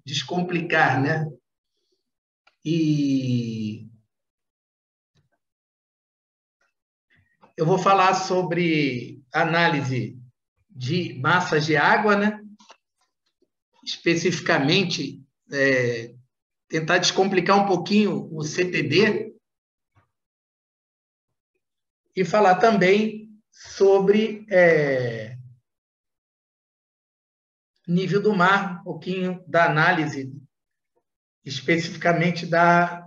descomplicar, né? E eu vou falar sobre análise de massas de água, né? Especificamente, tentar descomplicar um pouquinho o CTD e falar também sobre nível do mar, um pouquinho da análise, especificamente da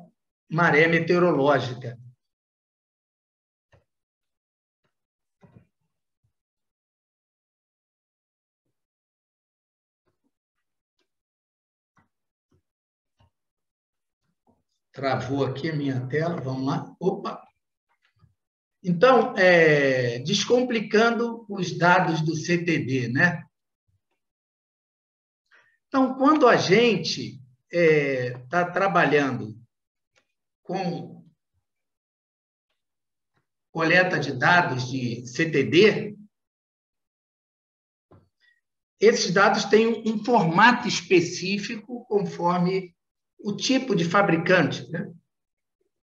maré meteorológica. Travou aqui a minha tela, vamos lá. Opa! Então, descomplicando os dados do CTD, né? Então, quando a gente está trabalhando com coleta de dados de CTD, esses dados têm um formato específico conforme o tipo de fabricante, né?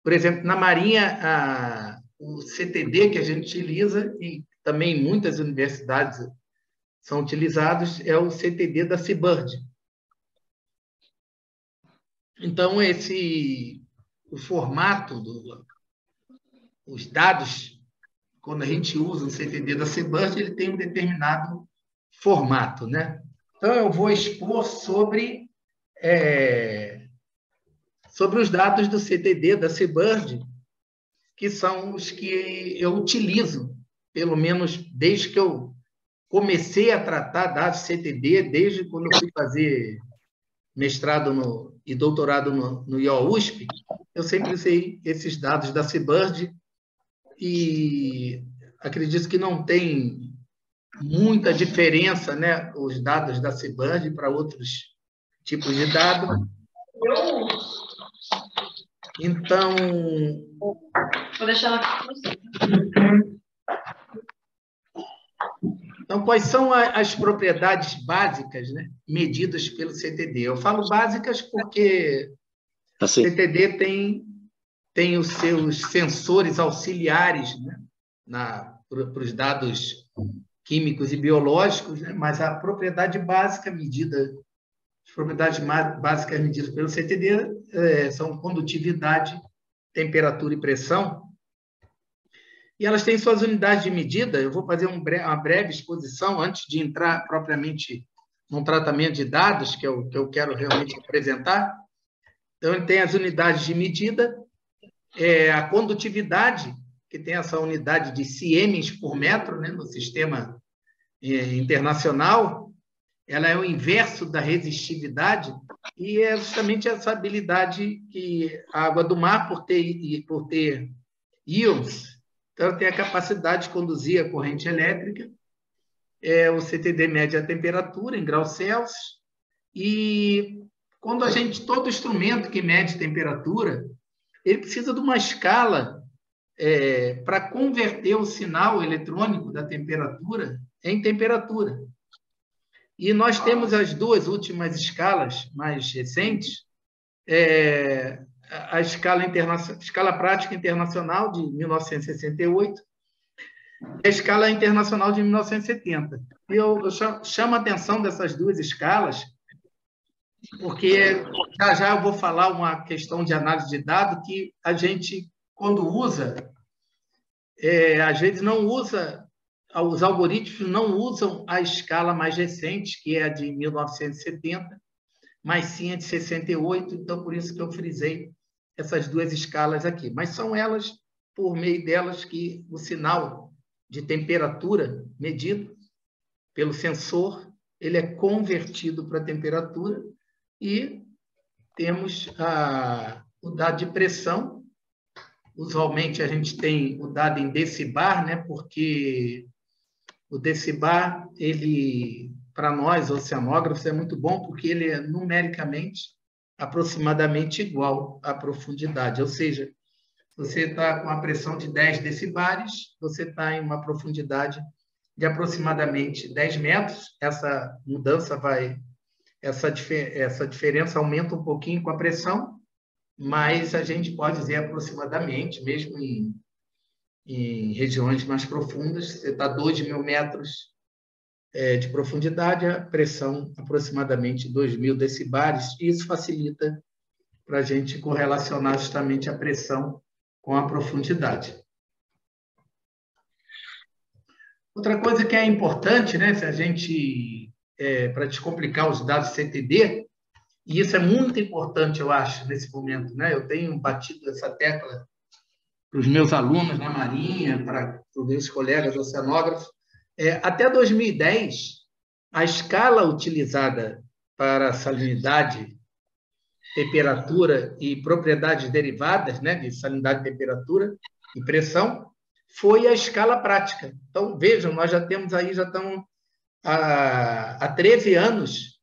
Por exemplo, na Marinha, o CTD que a gente utiliza, e também muitas universidades são utilizados, é o CTD da Seabird. Então, o formato, os dados, quando a gente usa o CTD da Seabird, ele tem um determinado formato, né? Então, eu vou expor sobre os dados do CTD da Seabird, que são os que eu utilizo, pelo menos desde que eu comecei a tratar dados CTD, desde quando eu fui fazer mestrado e doutorado no IOUSP, eu sempre usei esses dados da Seabird e acredito que não tem muita diferença, né, os dados da Seabird para outros tipos de dados. Então, vou deixar ela aqui para você. Então, quais são as propriedades básicas, né, medidas pelo CTD? Eu falo básicas porque o CTD tem os seus sensores auxiliares, né, para os dados químicos e biológicos, né, mas a propriedade básica medida, as propriedades básicas medidas pelo CTD são condutividade, temperatura e pressão. E elas têm suas unidades de medida. Eu vou fazer uma breve exposição antes de entrar propriamente num tratamento de dados, que é o que eu quero realmente apresentar. Então, ele tem as unidades de medida, a condutividade, que tem essa unidade de siemens por metro, né, no sistema internacional, ela é o inverso da resistividade, e é justamente essa habilidade que a água do mar, por ter íons, então, ela tem a capacidade de conduzir a corrente elétrica, o CTD mede a temperatura em graus Celsius, e quando todo instrumento que mede temperatura, ele precisa de uma escala para converter o sinal eletrônico da temperatura em temperatura. E nós temos as duas últimas escalas mais recentes, a escala prática internacional de 1968 e a escala internacional de 1970. E eu chamo a atenção dessas duas escalas, porque já eu vou falar uma questão de análise de dados que a gente, quando usa, às vezes não usa, os algoritmos não usam a escala mais recente, que é a de 1970, mas sim a de 68, então por isso que eu frisei essas duas escalas aqui. Mas são elas, por meio delas, que o sinal de temperatura medido pelo sensor, ele é convertido para a temperatura e temos o dado de pressão. Usualmente a gente tem o dado em decibar, né? Porque o decibar, ele, para nós, oceanógrafos, é muito bom porque ele é numericamente aproximadamente igual à profundidade. Ou seja, você está com a pressão de 10 decibares, você está em uma profundidade de aproximadamente 10 metros. Essa mudança essa diferença aumenta um pouquinho com a pressão, mas a gente pode dizer aproximadamente, mesmo em regiões mais profundas, você está a 2.000 metros de profundidade, a pressão aproximadamente 2.000 decibares, e isso facilita para a gente correlacionar justamente a pressão com a profundidade. Outra coisa que é importante, né, se a gente, para descomplicar os dados CTD, e isso é muito importante, eu acho, nesse momento, né? Eu tenho batido essa tecla para os meus alunos na Marinha, para os meus colegas oceanógrafos. Até 2010, a escala utilizada para salinidade, temperatura e propriedades derivadas, né, de salinidade, temperatura e pressão, foi a escala prática. Então, vejam, nós já temos aí, já estamos há 13 anos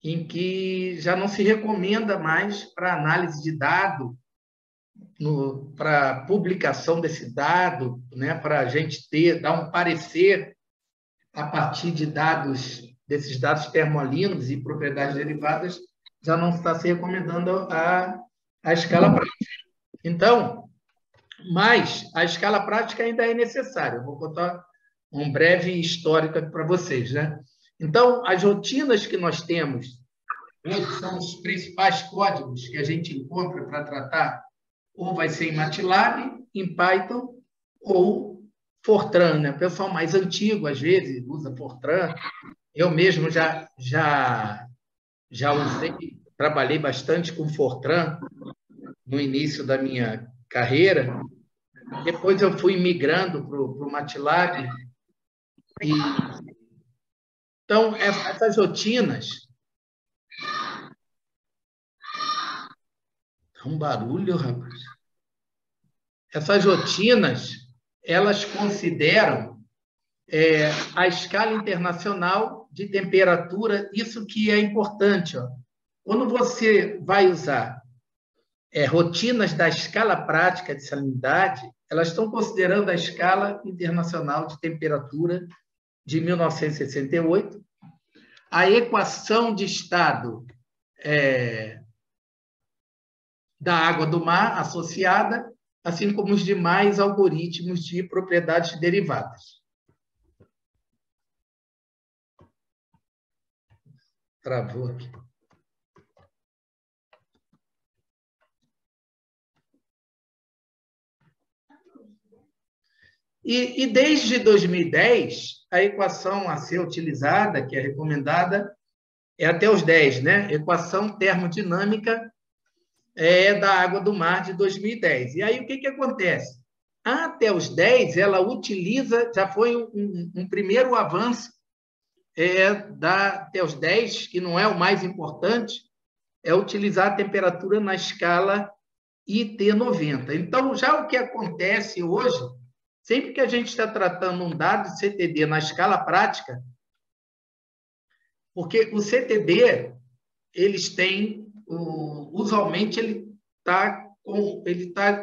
em que já não se recomenda mais para análise de dado, para publicação desse dado, né, para a gente dar um parecer a partir de desses dados termolínicos e propriedades derivadas, já não está se recomendando a escala prática. Então, mas a escala prática ainda é necessária. Eu vou contar um breve histórico para vocês, né? Então, as rotinas que nós temos hoje são os principais códigos que a gente encontra para tratar, ou vai ser em MATLAB, em Python ou Fortran, né? O pessoal mais antigo, às vezes, usa Fortran. Eu mesmo já usei, trabalhei bastante com Fortran no início da minha carreira. Depois eu fui migrando para o MATLAB. Então, essas rotinas... Tá um barulho, rapaz. Essas rotinas, elas consideram a escala internacional de temperatura, isso que é importante. Ó. Quando você vai usar rotinas da escala prática de salinidade, elas estão considerando a escala internacional de temperatura de 1968, a equação de estado da água do mar associada, assim como os demais algoritmos de propriedades derivadas. Travou aqui. E desde 2010, a equação a ser utilizada, que é recomendada, é até os 10, né? Equação termodinâmica da água do mar de 2010. E aí, o que acontece? Até os 10, ela utiliza, já foi um primeiro avanço até os 10, que não é o mais importante, é utilizar a temperatura na escala IT90. Então, já o que acontece hoje, sempre que a gente está tratando um dado de CTD na escala prática, porque o CTD, eles têm, usualmente, ele está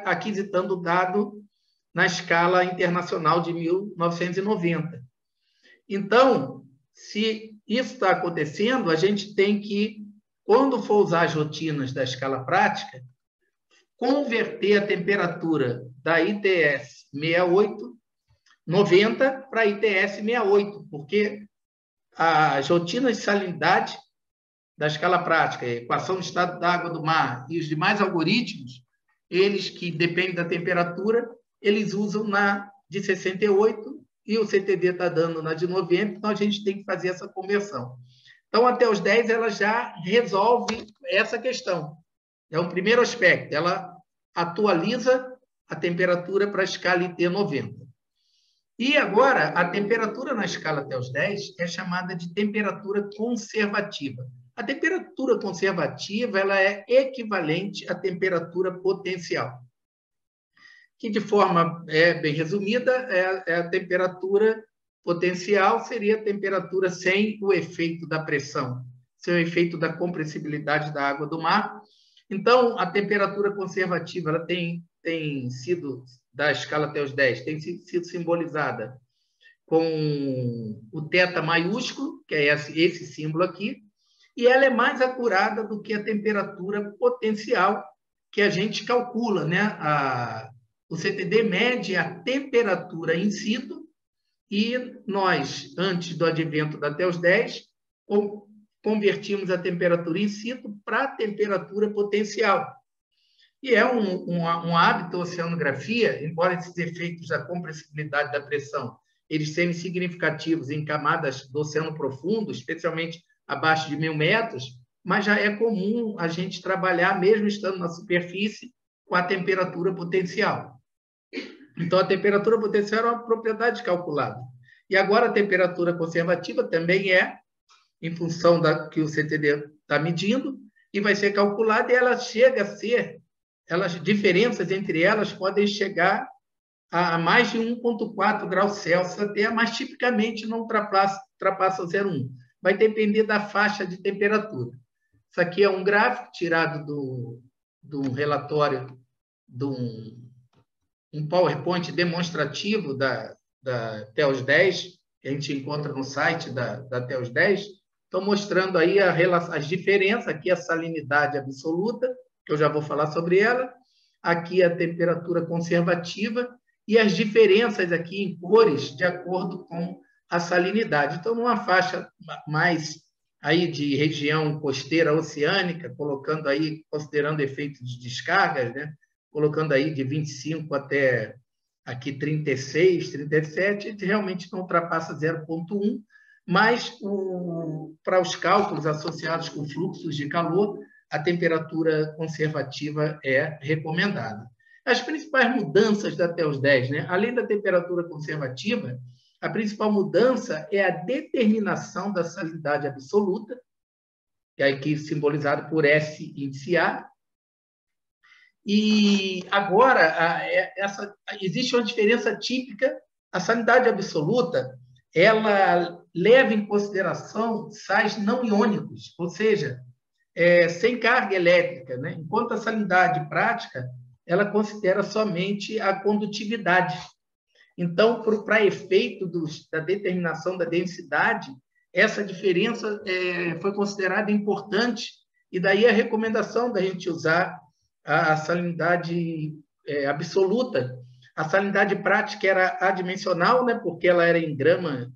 aquisitando dado na escala internacional de 1990. Então, se isso está acontecendo, a gente tem que, quando for usar as rotinas da escala prática, converter a temperatura da ITS 90 para ITS 68, porque as rotinas de salinidade da escala prática, a equação de estado da água do mar e os demais algoritmos, eles que dependem da temperatura, eles usam na de 68 e o CTD está dando na de 90, então a gente tem que fazer essa conversão. Então, até os 10, ela já resolve essa questão. É um primeiro aspecto, ela atualiza a temperatura para a escala IT90. E agora, a temperatura na escala até os 10 é chamada de temperatura conservativa. A temperatura conservativa ela é equivalente à temperatura potencial, que, de forma bem resumida, é a temperatura potencial, seria a temperatura sem o efeito da pressão, sem o efeito da compressibilidade da água do mar. Então, a temperatura conservativa ela tem sido, da escala até os 10, tem sido simbolizada com o θ maiúsculo, que é esse símbolo aqui, e ela é mais acurada do que a temperatura potencial que a gente calcula, né? O CTD mede a temperatura in situ e nós, antes do advento da TEOS 10, convertimos a temperatura in situ para a temperatura potencial. E é um hábito, a oceanografia, embora esses efeitos da compressibilidade da pressão eles serem significativos em camadas do oceano profundo, especialmente abaixo de 1.000 metros, mas já é comum a gente trabalhar, mesmo estando na superfície, com a temperatura potencial. Então, a temperatura potencial é uma propriedade calculada. E agora, a temperatura conservativa também é, em função da que o CTD está medindo, e vai ser calculada, e ela chega a ser, diferenças entre elas podem chegar a mais de 1,4 graus Celsius até, mas tipicamente não ultrapassa o 0,1. Vai depender da faixa de temperatura. Isso aqui é um gráfico tirado de um relatório, de um PowerPoint demonstrativo da TEOS 10, que a gente encontra no site da TEOS 10. Estão mostrando aí as diferenças. Aqui a salinidade absoluta, que eu já vou falar sobre ela. Aqui a temperatura conservativa e as diferenças aqui em cores de acordo com a salinidade. Então, numa faixa mais aí de região costeira oceânica, colocando aí, considerando efeitos de descargas, né? Colocando aí de 25 até aqui 36, 37, a gente realmente não ultrapassa 0,1, mas para os cálculos associados com fluxos de calor, a temperatura conservativa é recomendada. As principais mudanças da TEOS 10, né? Além da temperatura conservativa, a principal mudança é a determinação da salinidade absoluta, que é aqui simbolizado por S índice A. E agora, existe uma diferença típica. A salinidade absoluta, ela leva em consideração sais não iônicos, ou seja, sem carga elétrica, né? Enquanto a salinidade prática, ela considera somente a condutividade. Então, para efeito da determinação da densidade, essa diferença foi considerada importante, e daí a recomendação da gente usar a salinidade absoluta. A salinidade prática era adimensional, né, porque ela era em grama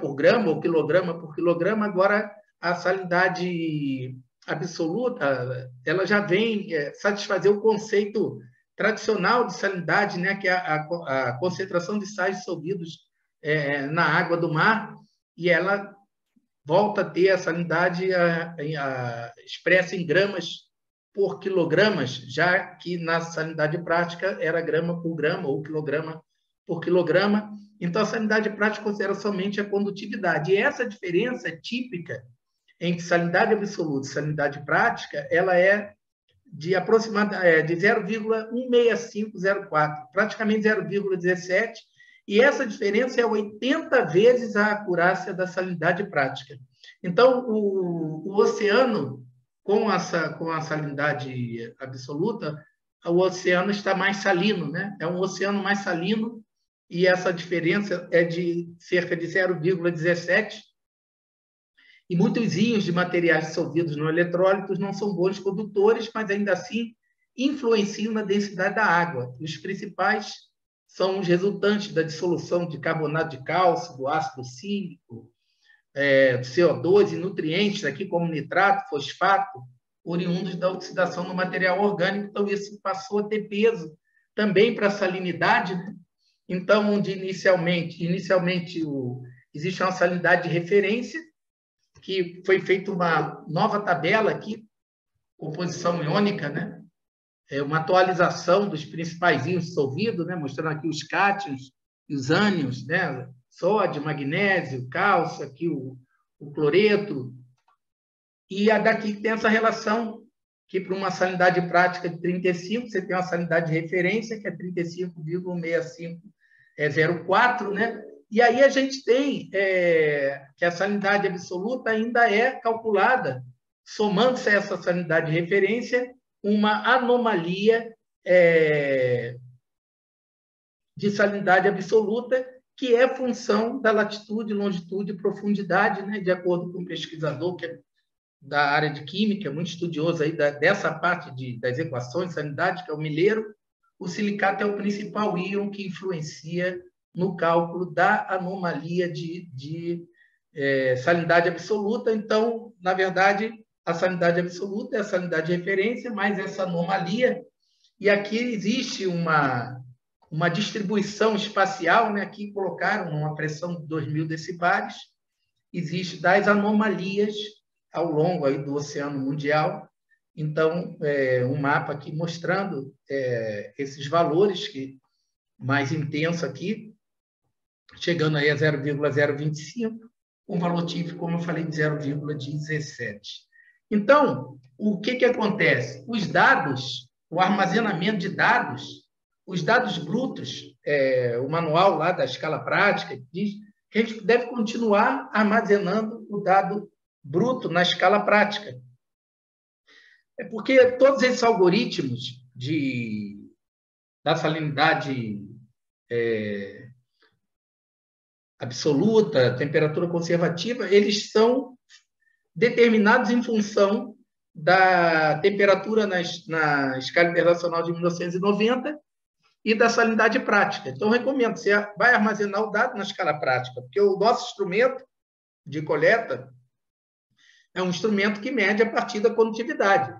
por grama, ou quilograma por quilograma. Agora, a salinidade absoluta, ela já vem satisfazer o conceito tradicional de salinidade, né, que é a concentração de sais dissolvidos na água do mar, e ela volta a ter a salinidade expressa em gramas por quilogramas, já que na salinidade prática era grama por grama ou quilograma por quilograma. Então, a salinidade prática considera somente a condutividade. E essa diferença típica entre salinidade absoluta e salinidade prática, ela é de aproximadamente de 0,16504, praticamente 0,17, e essa diferença é 80 vezes a acurácia da salinidade prática. Então, o oceano, com a salinidade absoluta, o oceano está mais salino, né? É um oceano mais salino, e essa diferença é de cerca de 0,17. E muitos íons de materiais dissolvidos no eletrólitos não são bons condutores, mas ainda assim influenciam na densidade da água. E os principais são os resultantes da dissolução de carbonato de cálcio, do ácido cílico, do CO2 e nutrientes, aqui como nitrato, fosfato, oriundos da oxidação no material orgânico. Então, isso passou a ter peso também para a salinidade, né? Então, onde inicialmente existe uma salinidade de referência, que foi feita uma nova tabela aqui, composição iônica, né? Uma atualização dos principais íons dissolvidos, né? Mostrando aqui os cátions e os ânions, né? Sódio, magnésio, cálcio, aqui o cloreto. E a daqui tem essa relação, que para uma salinidade prática de 35, você tem uma salinidade de referência, que é 35,6504, né? E aí a gente tem que a salinidade absoluta ainda é calculada, somando-se a essa salinidade de referência, uma anomalia de salinidade absoluta, que é função da latitude, longitude e profundidade, né? De acordo com o pesquisador, que da área de química, muito estudioso aí dessa parte das equações de salinidade, que é o milheiro. O silicato é o principal íon que influencia no cálculo da anomalia de salinidade absoluta. Então, na verdade, a salinidade absoluta é a salinidade de referência, mas essa anomalia, e aqui existe uma distribuição espacial, né? Aqui colocaram uma pressão de 2.000 decibares, existe das anomalias ao longo aí do Oceano Mundial. Então, um mapa aqui mostrando esses valores que mais intenso aqui, chegando aí a 0,025, um valor típico, como eu falei, de 0,17. Então, o que acontece? Os dados, o armazenamento de dados, os dados brutos, o manual lá da escala prática diz que a gente deve continuar armazenando o dado bruto na escala prática. É porque todos esses algoritmos da salinidade absoluta, temperatura conservativa, eles são determinados em função da temperatura na escala internacional de 1990 e da salinidade prática. Então, recomendo, você vai armazenar o dado na escala prática, porque o nosso instrumento de coleta é um instrumento que mede a partir da condutividade.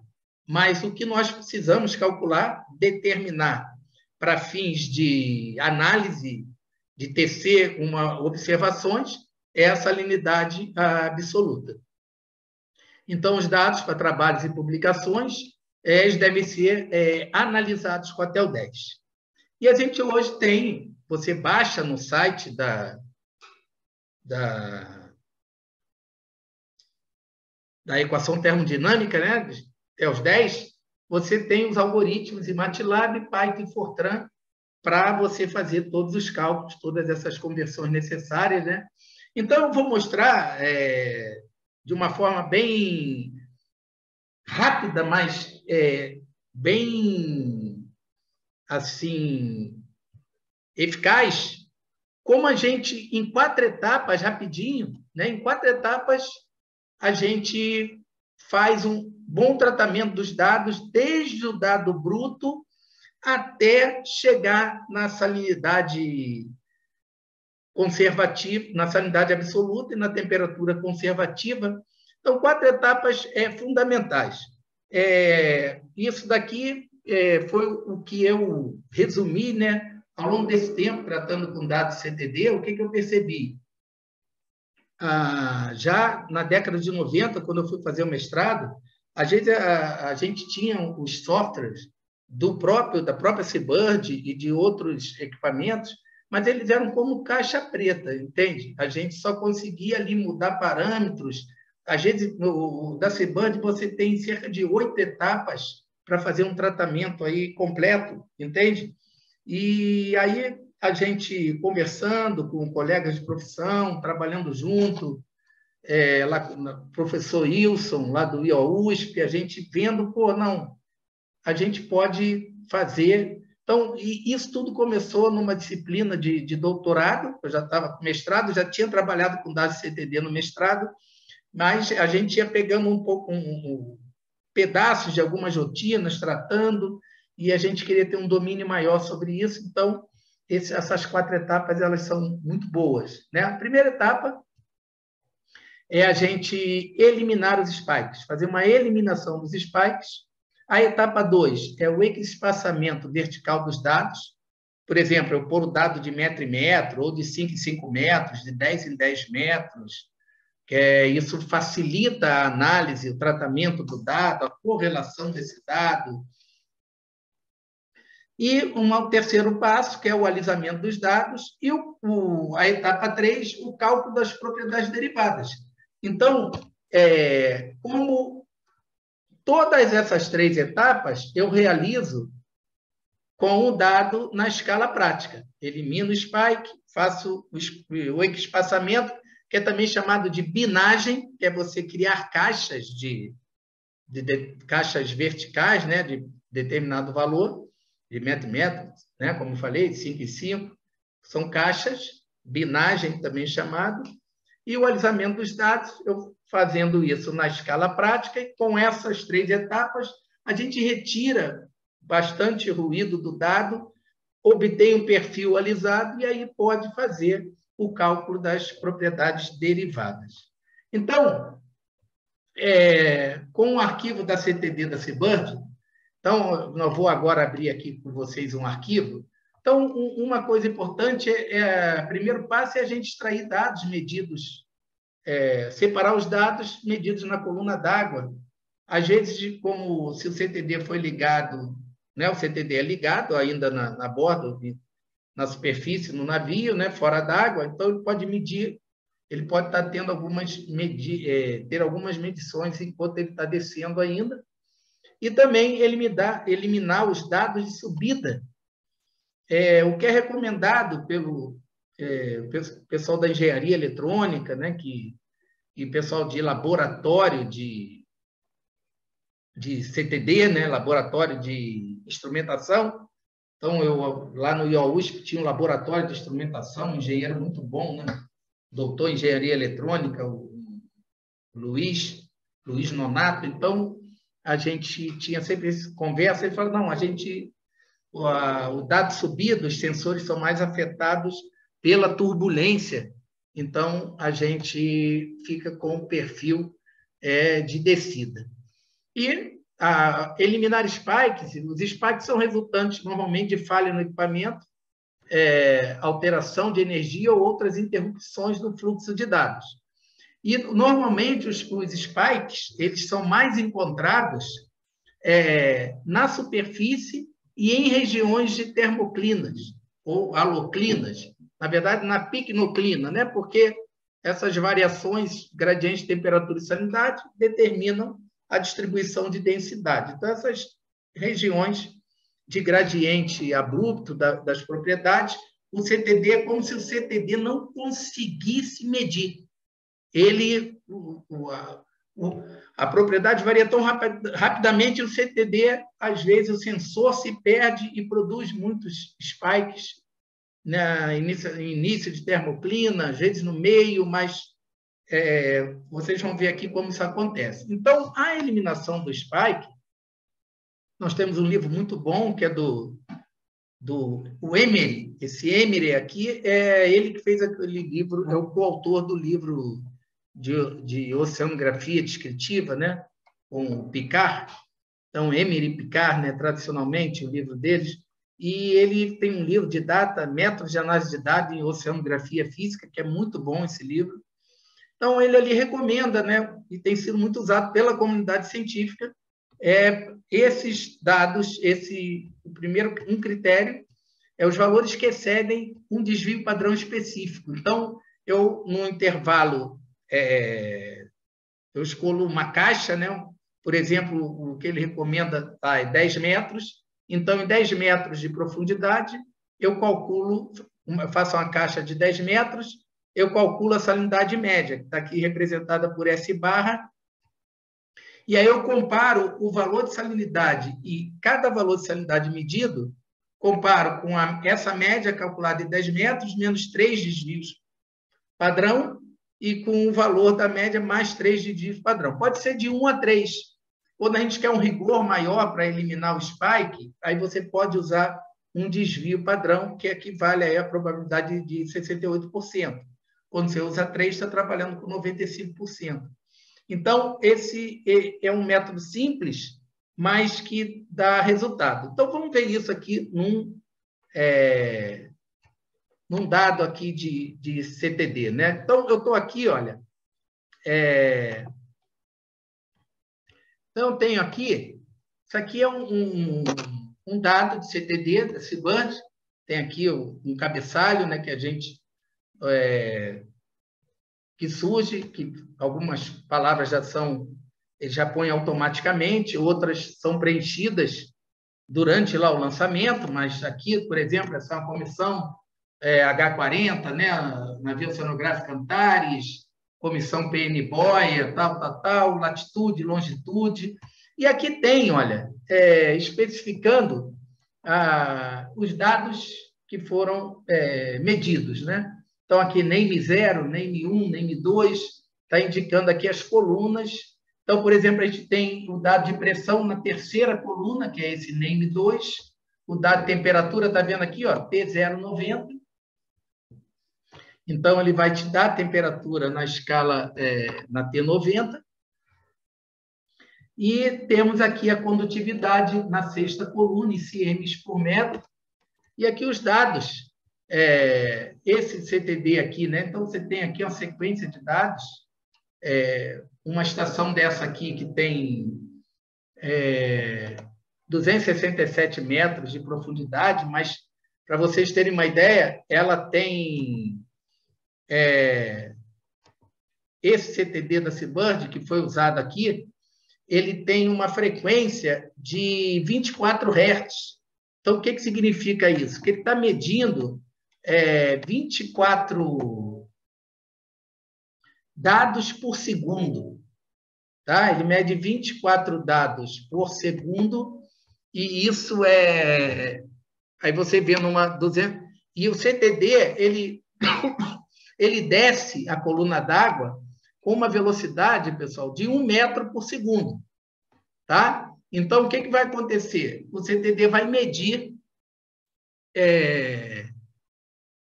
Mas o que nós precisamos calcular, determinar para fins de análise, de tecer observações, é a salinidade absoluta. Então, os dados para trabalhos e publicações eles devem ser analisados com até o 10. E a gente hoje tem, você baixa no site da equação termodinâmica, né, até os 10, você tem os algoritmos em MATLAB, Python e Fortran para você fazer todos os cálculos, todas essas conversões necessárias, né? Então, eu vou mostrar de uma forma bem rápida, mas bem assim eficaz, como a gente, em 4 etapas, rapidinho, né? Em 4 etapas, a gente faz um bom tratamento dos dados, desde o dado bruto até chegar na salinidade conservativa, na salinidade absoluta e na temperatura conservativa. Então, 4 etapas fundamentais. Isso daqui foi o que eu resumi, né? Ao longo desse tempo, tratando com dados CTD, o que eu percebi? Já na década de 90, quando eu fui fazer o mestrado, a gente tinha os softwares da própria Seabird e de outros equipamentos, mas eles eram como caixa preta, entende? A gente só conseguia ali mudar parâmetros. Às vezes, da Seabird, você tem cerca de 8 etapas para fazer um tratamento aí completo, entende? E aí, a gente conversando com colegas de profissão, trabalhando junto, lá com o professor Wilson, lá do IOUSP, a gente vendo, a gente pode fazer. Então, isso tudo começou numa disciplina de doutorado, eu já estava com mestrado, já tinha trabalhado com dados CTD no mestrado, mas a gente ia pegando um pouco pedaços de algumas rotinas, tratando, e a gente queria ter um domínio maior sobre isso. Então, essas 4 etapas elas são muito boas, né? A primeira etapa é a gente eliminar os spikes, fazer uma eliminação dos spikes. A etapa 2 é o espaçamento vertical dos dados. Por exemplo, eu pôr o dado de metro em metro, ou de 5 em 5 metros, de 10 em 10 metros, isso facilita a análise, o tratamento do dado, a correlação desse dado. E um terceiro passo, que é o alisamento dos dados, e a etapa 3, o cálculo das propriedades derivadas. Então, como todas essas 3 etapas, eu realizo com o dado na escala prática. Elimino o spike, faço o espaçamento, que é também chamado de binagem, que é você criar caixas caixas verticais, né, de determinado valor, de metro em metro, né, como eu falei, de 5 em 5, são caixas, binagem também chamado, E o alisamento dos dados, eu fazendo isso na escala prática, e com essas 3 etapas, a gente retira bastante ruído do dado, obtém um perfil alisado e aí pode fazer o cálculo das propriedades derivadas. Então, com o arquivo da CTD da Seabird, então, eu vou agora abrir aqui com vocês um arquivo. Então, uma coisa importante o primeiro passo é a gente extrair dados medidos, separar os dados medidos na coluna d'água. Às vezes, como se o CTD foi ligado, né, o CTD é ligado ainda na borda, na superfície, no navio, né, fora d'água, então ele pode medir, ele pode estar tendo ter algumas medições enquanto ele está descendo ainda, e também eliminar os dados de subida, o que é recomendado pelo pessoal da engenharia eletrônica, né, e pessoal de laboratório de CTD, né, laboratório de instrumentação. Então, eu lá no IOUSP tinha um laboratório de instrumentação, um engenheiro muito bom, né, doutor em engenharia eletrônica, o Luiz Nonato. Então, a gente tinha sempre essa conversa, ele falou, não, o dado subido, os sensores são mais afetados pela turbulência, então a gente fica com o perfil de descida. E eliminar spikes, os spikes são resultantes normalmente de falha no equipamento, alteração de energia ou outras interrupções no fluxo de dados. E, normalmente, os spikes eles são mais encontrados na superfície e em regiões de termoclinas ou haloclinas. Na verdade, na picnoclina, né? Porque essas variações, gradientes de temperatura e salinidade, determinam a distribuição de densidade. Então, essas regiões de gradiente abrupto das propriedades, o CTD é como se o CTD não conseguisse medir. A propriedade varia tão rapidamente, o CTD, às vezes, o sensor se perde e produz muitos spikes no início de termoclina, às vezes no meio, mas vocês vão ver aqui como isso acontece. Então, a eliminação do spike, nós temos um livro muito bom, que é do Emery. Esse Emery aqui é ele que fez aquele livro, é o coautor do livro de oceanografia descritiva, né, com o Picard. Então, Emery e Picard, né, tradicionalmente, o livro deles, e ele tem um livro de métodos de análise de dados em oceanografia física, que é muito bom esse livro. Então, ele ali recomenda, né, e tem sido muito usado pela comunidade científica, esses dados, um critério é os valores que excedem um desvio padrão específico. Então, no intervalo, eu escolho uma caixa, né? Por exemplo, o que ele recomenda é 10 metros. Então, em 10 metros de profundidade, eu faço uma caixa de 10 metros, eu calculo a salinidade média, que está aqui representada por S barra, e aí eu comparo o valor de salinidade e cada valor de salinidade medido, comparo com essa média calculada em 10 metros, menos 3 desvios padrão, e com o valor da média mais 3 desvios padrão. Pode ser de 1 a 3. Quando a gente quer um rigor maior para eliminar o spike, aí você pode usar um desvio padrão, que equivale aí à probabilidade de 68%. Quando você usa 3, está trabalhando com 95%. Então, esse é um método simples, mas que dá resultado. Então, vamos ver isso aqui num dado aqui de CTD, né? Então, eu estou aqui, olha. Então, eu tenho aqui, isso aqui é um dado de CTD, da Seabird, tem aqui um cabeçalho, né, que a gente... que surge, que algumas palavras já põe automaticamente, outras são preenchidas durante lá o lançamento, mas aqui, por exemplo, essa é uma comissão H40, né, navio oceanográfico Antares, comissão PN Boia, tal, latitude, longitude, e aqui tem, olha, especificando os dados que foram medidos, né? Então, aqui, name 0, name 1, name 2, está indicando aqui as colunas. Então, por exemplo, a gente tem o dado de pressão na terceira coluna, que é esse name 2. O dado de temperatura, está vendo aqui, ó, T090. Então, ele vai te dar a temperatura na escala, na T90. E temos aqui a condutividade na sexta coluna, em ciems por metro. E aqui os dados, esse CTD aqui, né? Então, você tem aqui uma sequência de dados, uma estação dessa aqui que tem 267 metros de profundidade, mas, para vocês terem uma ideia, ela tem esse CTD da Seabird, que foi usado aqui, ele tem uma frequência de 24 Hz. Então, o que significa isso? Que ele está medindo 24 dados por segundo. Tá? Ele mede 24 dados por segundo, e isso é... Aí você vê numa 200... E o CTD, ele desce a coluna d'água com uma velocidade, pessoal, de 1 metro por segundo. Tá? Então, o que vai acontecer? O CTD vai medir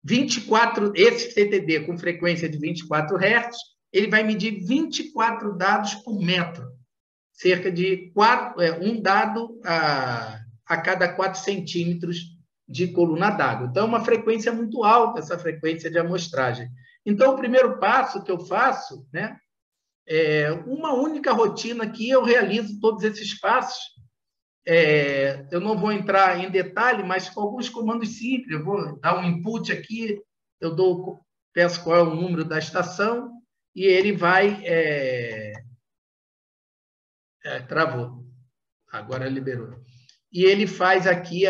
24, esse CTD com frequência de 24 Hz, ele vai medir 24 dados por metro, cerca de um dado a cada 4 centímetros de coluna d'água. Então, é uma frequência muito alta, essa frequência de amostragem. Então, o primeiro passo que eu faço, né, uma única rotina que eu realizo todos esses passos. Eu não vou entrar em detalhe, mas com alguns comandos simples. Eu vou dar um input aqui, peço qual é o número da estação, e ele vai... travou. Agora liberou. E ele faz aqui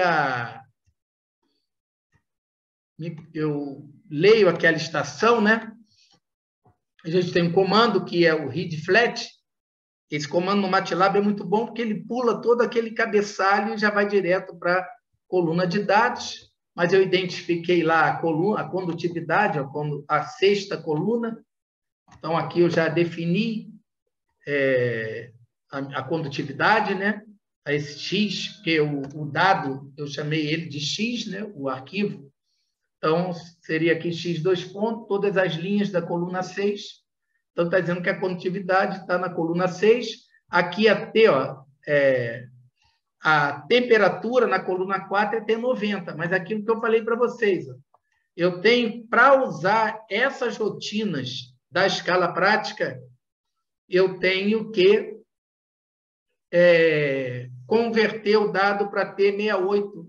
eu leio aquela estação, né? A gente tem um comando que é o read flat. Esse comando no MATLAB é muito bom porque ele pula todo aquele cabeçalho e já vai direto para a coluna de dados. Mas eu identifiquei lá a condutividade, a sexta coluna. Então, aqui eu já defini a condutividade, né? A esse X, que o dado, eu chamei ele de X, né? O arquivo. Então, seria aqui X, 2 pontos, todas as linhas da coluna 6. Então, está dizendo que a condutividade está na coluna 6. Aqui a T, a temperatura na coluna 4 é T90. Mas aquilo que eu falei para vocês, eu tenho, para usar essas rotinas da escala prática, eu tenho que converter o dado para T68.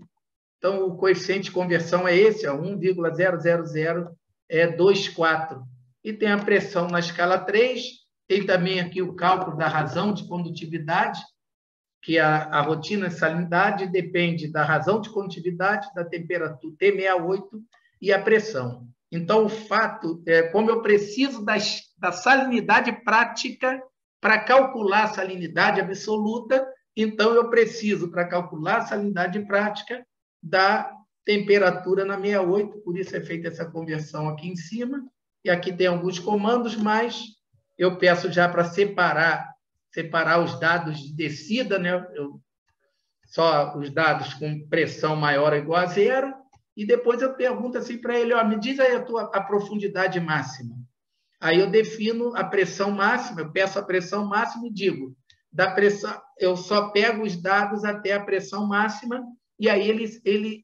Então, o coeficiente de conversão é esse, 1,00024. E tem a pressão na escala 3, tem também aqui o cálculo da razão de condutividade, que a rotina de salinidade depende da razão de condutividade, da temperatura T68 e a pressão. Então, o fato como eu preciso da salinidade prática para calcular a salinidade absoluta, então eu preciso, para calcular a salinidade prática, da temperatura na 68, por isso é feita essa conversão aqui em cima. E aqui tem alguns comandos, mas eu peço já para separar os dados de descida, né? Só os dados com pressão maior ou igual a 0, e depois eu pergunto assim para ele, me diz aí a profundidade máxima. Aí eu defino a pressão máxima, eu peço a pressão máxima e digo, da pressão, eu só pego os dados até a pressão máxima, e aí ele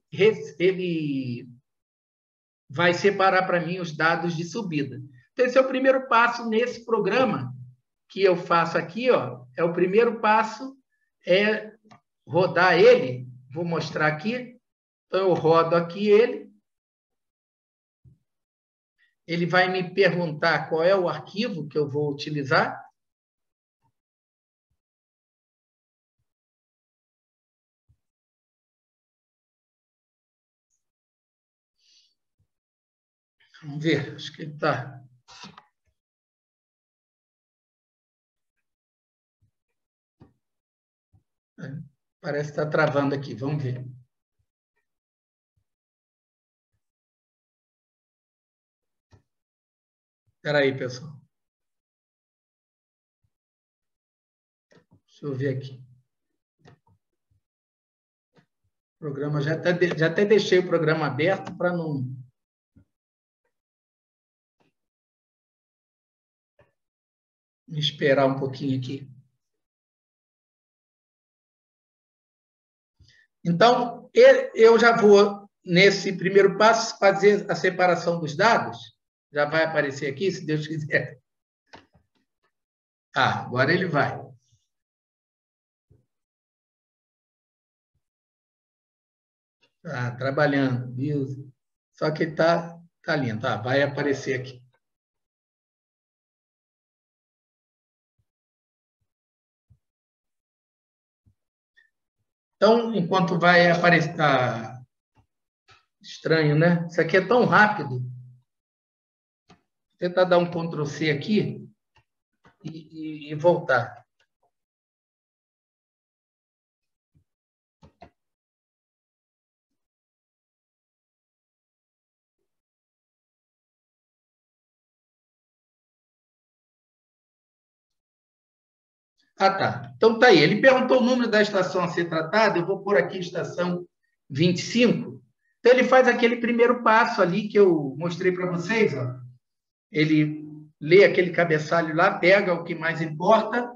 vai separar para mim os dados de subida. Então, esse é o primeiro passo nesse programa que eu faço aqui. É o primeiro passo, rodar ele. Vou mostrar aqui. Então, eu rodo aqui ele. Ele vai me perguntar qual é o arquivo que eu vou utilizar. Vamos ver, acho que ele está... Parece que está travando aqui, vamos ver. Espera aí, pessoal. Deixa eu ver aqui. O programa já até deixei o programa aberto para não... Me esperar um pouquinho aqui. Então, eu já vou, nesse primeiro passo, fazer a separação dos dados. Já vai aparecer aqui, se Deus quiser. Agora ele vai. Trabalhando, viu? Só que está lindo. Vai aparecer aqui. Então, enquanto vai aparecer... Estranho, né? Isso aqui é tão rápido. Vou tentar dar um Ctrl+C aqui e voltar. Tá. Então, tá aí. Ele perguntou o número da estação a ser tratada. Eu vou pôr aqui estação 25. Então, ele faz aquele primeiro passo ali que eu mostrei para vocês. Ó. Ele lê aquele cabeçalho lá, pega o que mais importa.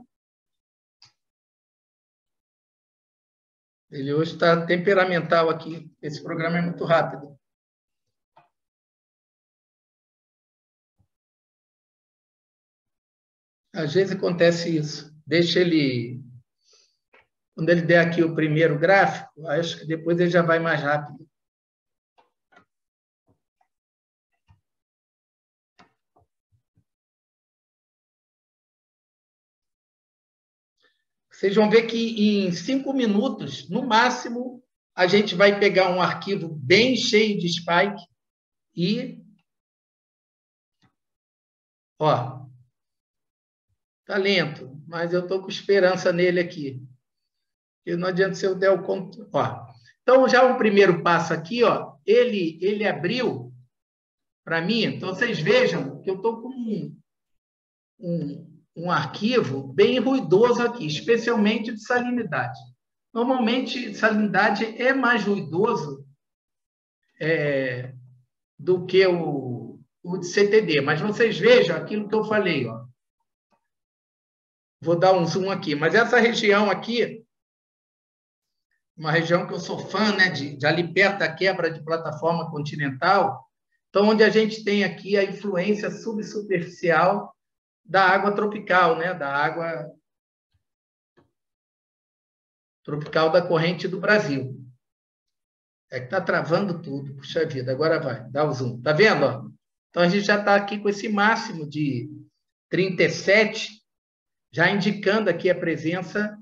Ele hoje está temperamental aqui. Esse programa é muito rápido. Às vezes acontece isso. Deixa ele... Quando ele der aqui o primeiro gráfico, acho que depois ele já vai mais rápido. Vocês vão ver que em 5 minutos, no máximo, a gente vai pegar um arquivo bem cheio de spike e... Ó, tá lento, mas eu estou com esperança nele aqui. E não adianta se eu der o controle. Ó, então, já o primeiro passo aqui, ó, ele abriu para mim. Então, vocês vejam que eu estou com um arquivo bem ruidoso aqui, especialmente de salinidade. Normalmente, salinidade é mais ruidoso do que o de CTD, mas vocês vejam aquilo que eu falei. Ó. Vou dar um zoom aqui, mas essa região aqui, uma região que eu sou fã, né, de ali perto da quebra de plataforma continental, então, onde a gente tem aqui a influência subsuperficial da água tropical, né, da água tropical da corrente do Brasil. É que está travando tudo, puxa vida, agora vai, dá o zoom. Está vendo? Ó? Então, a gente já está aqui com esse máximo de 37, já indicando aqui a presença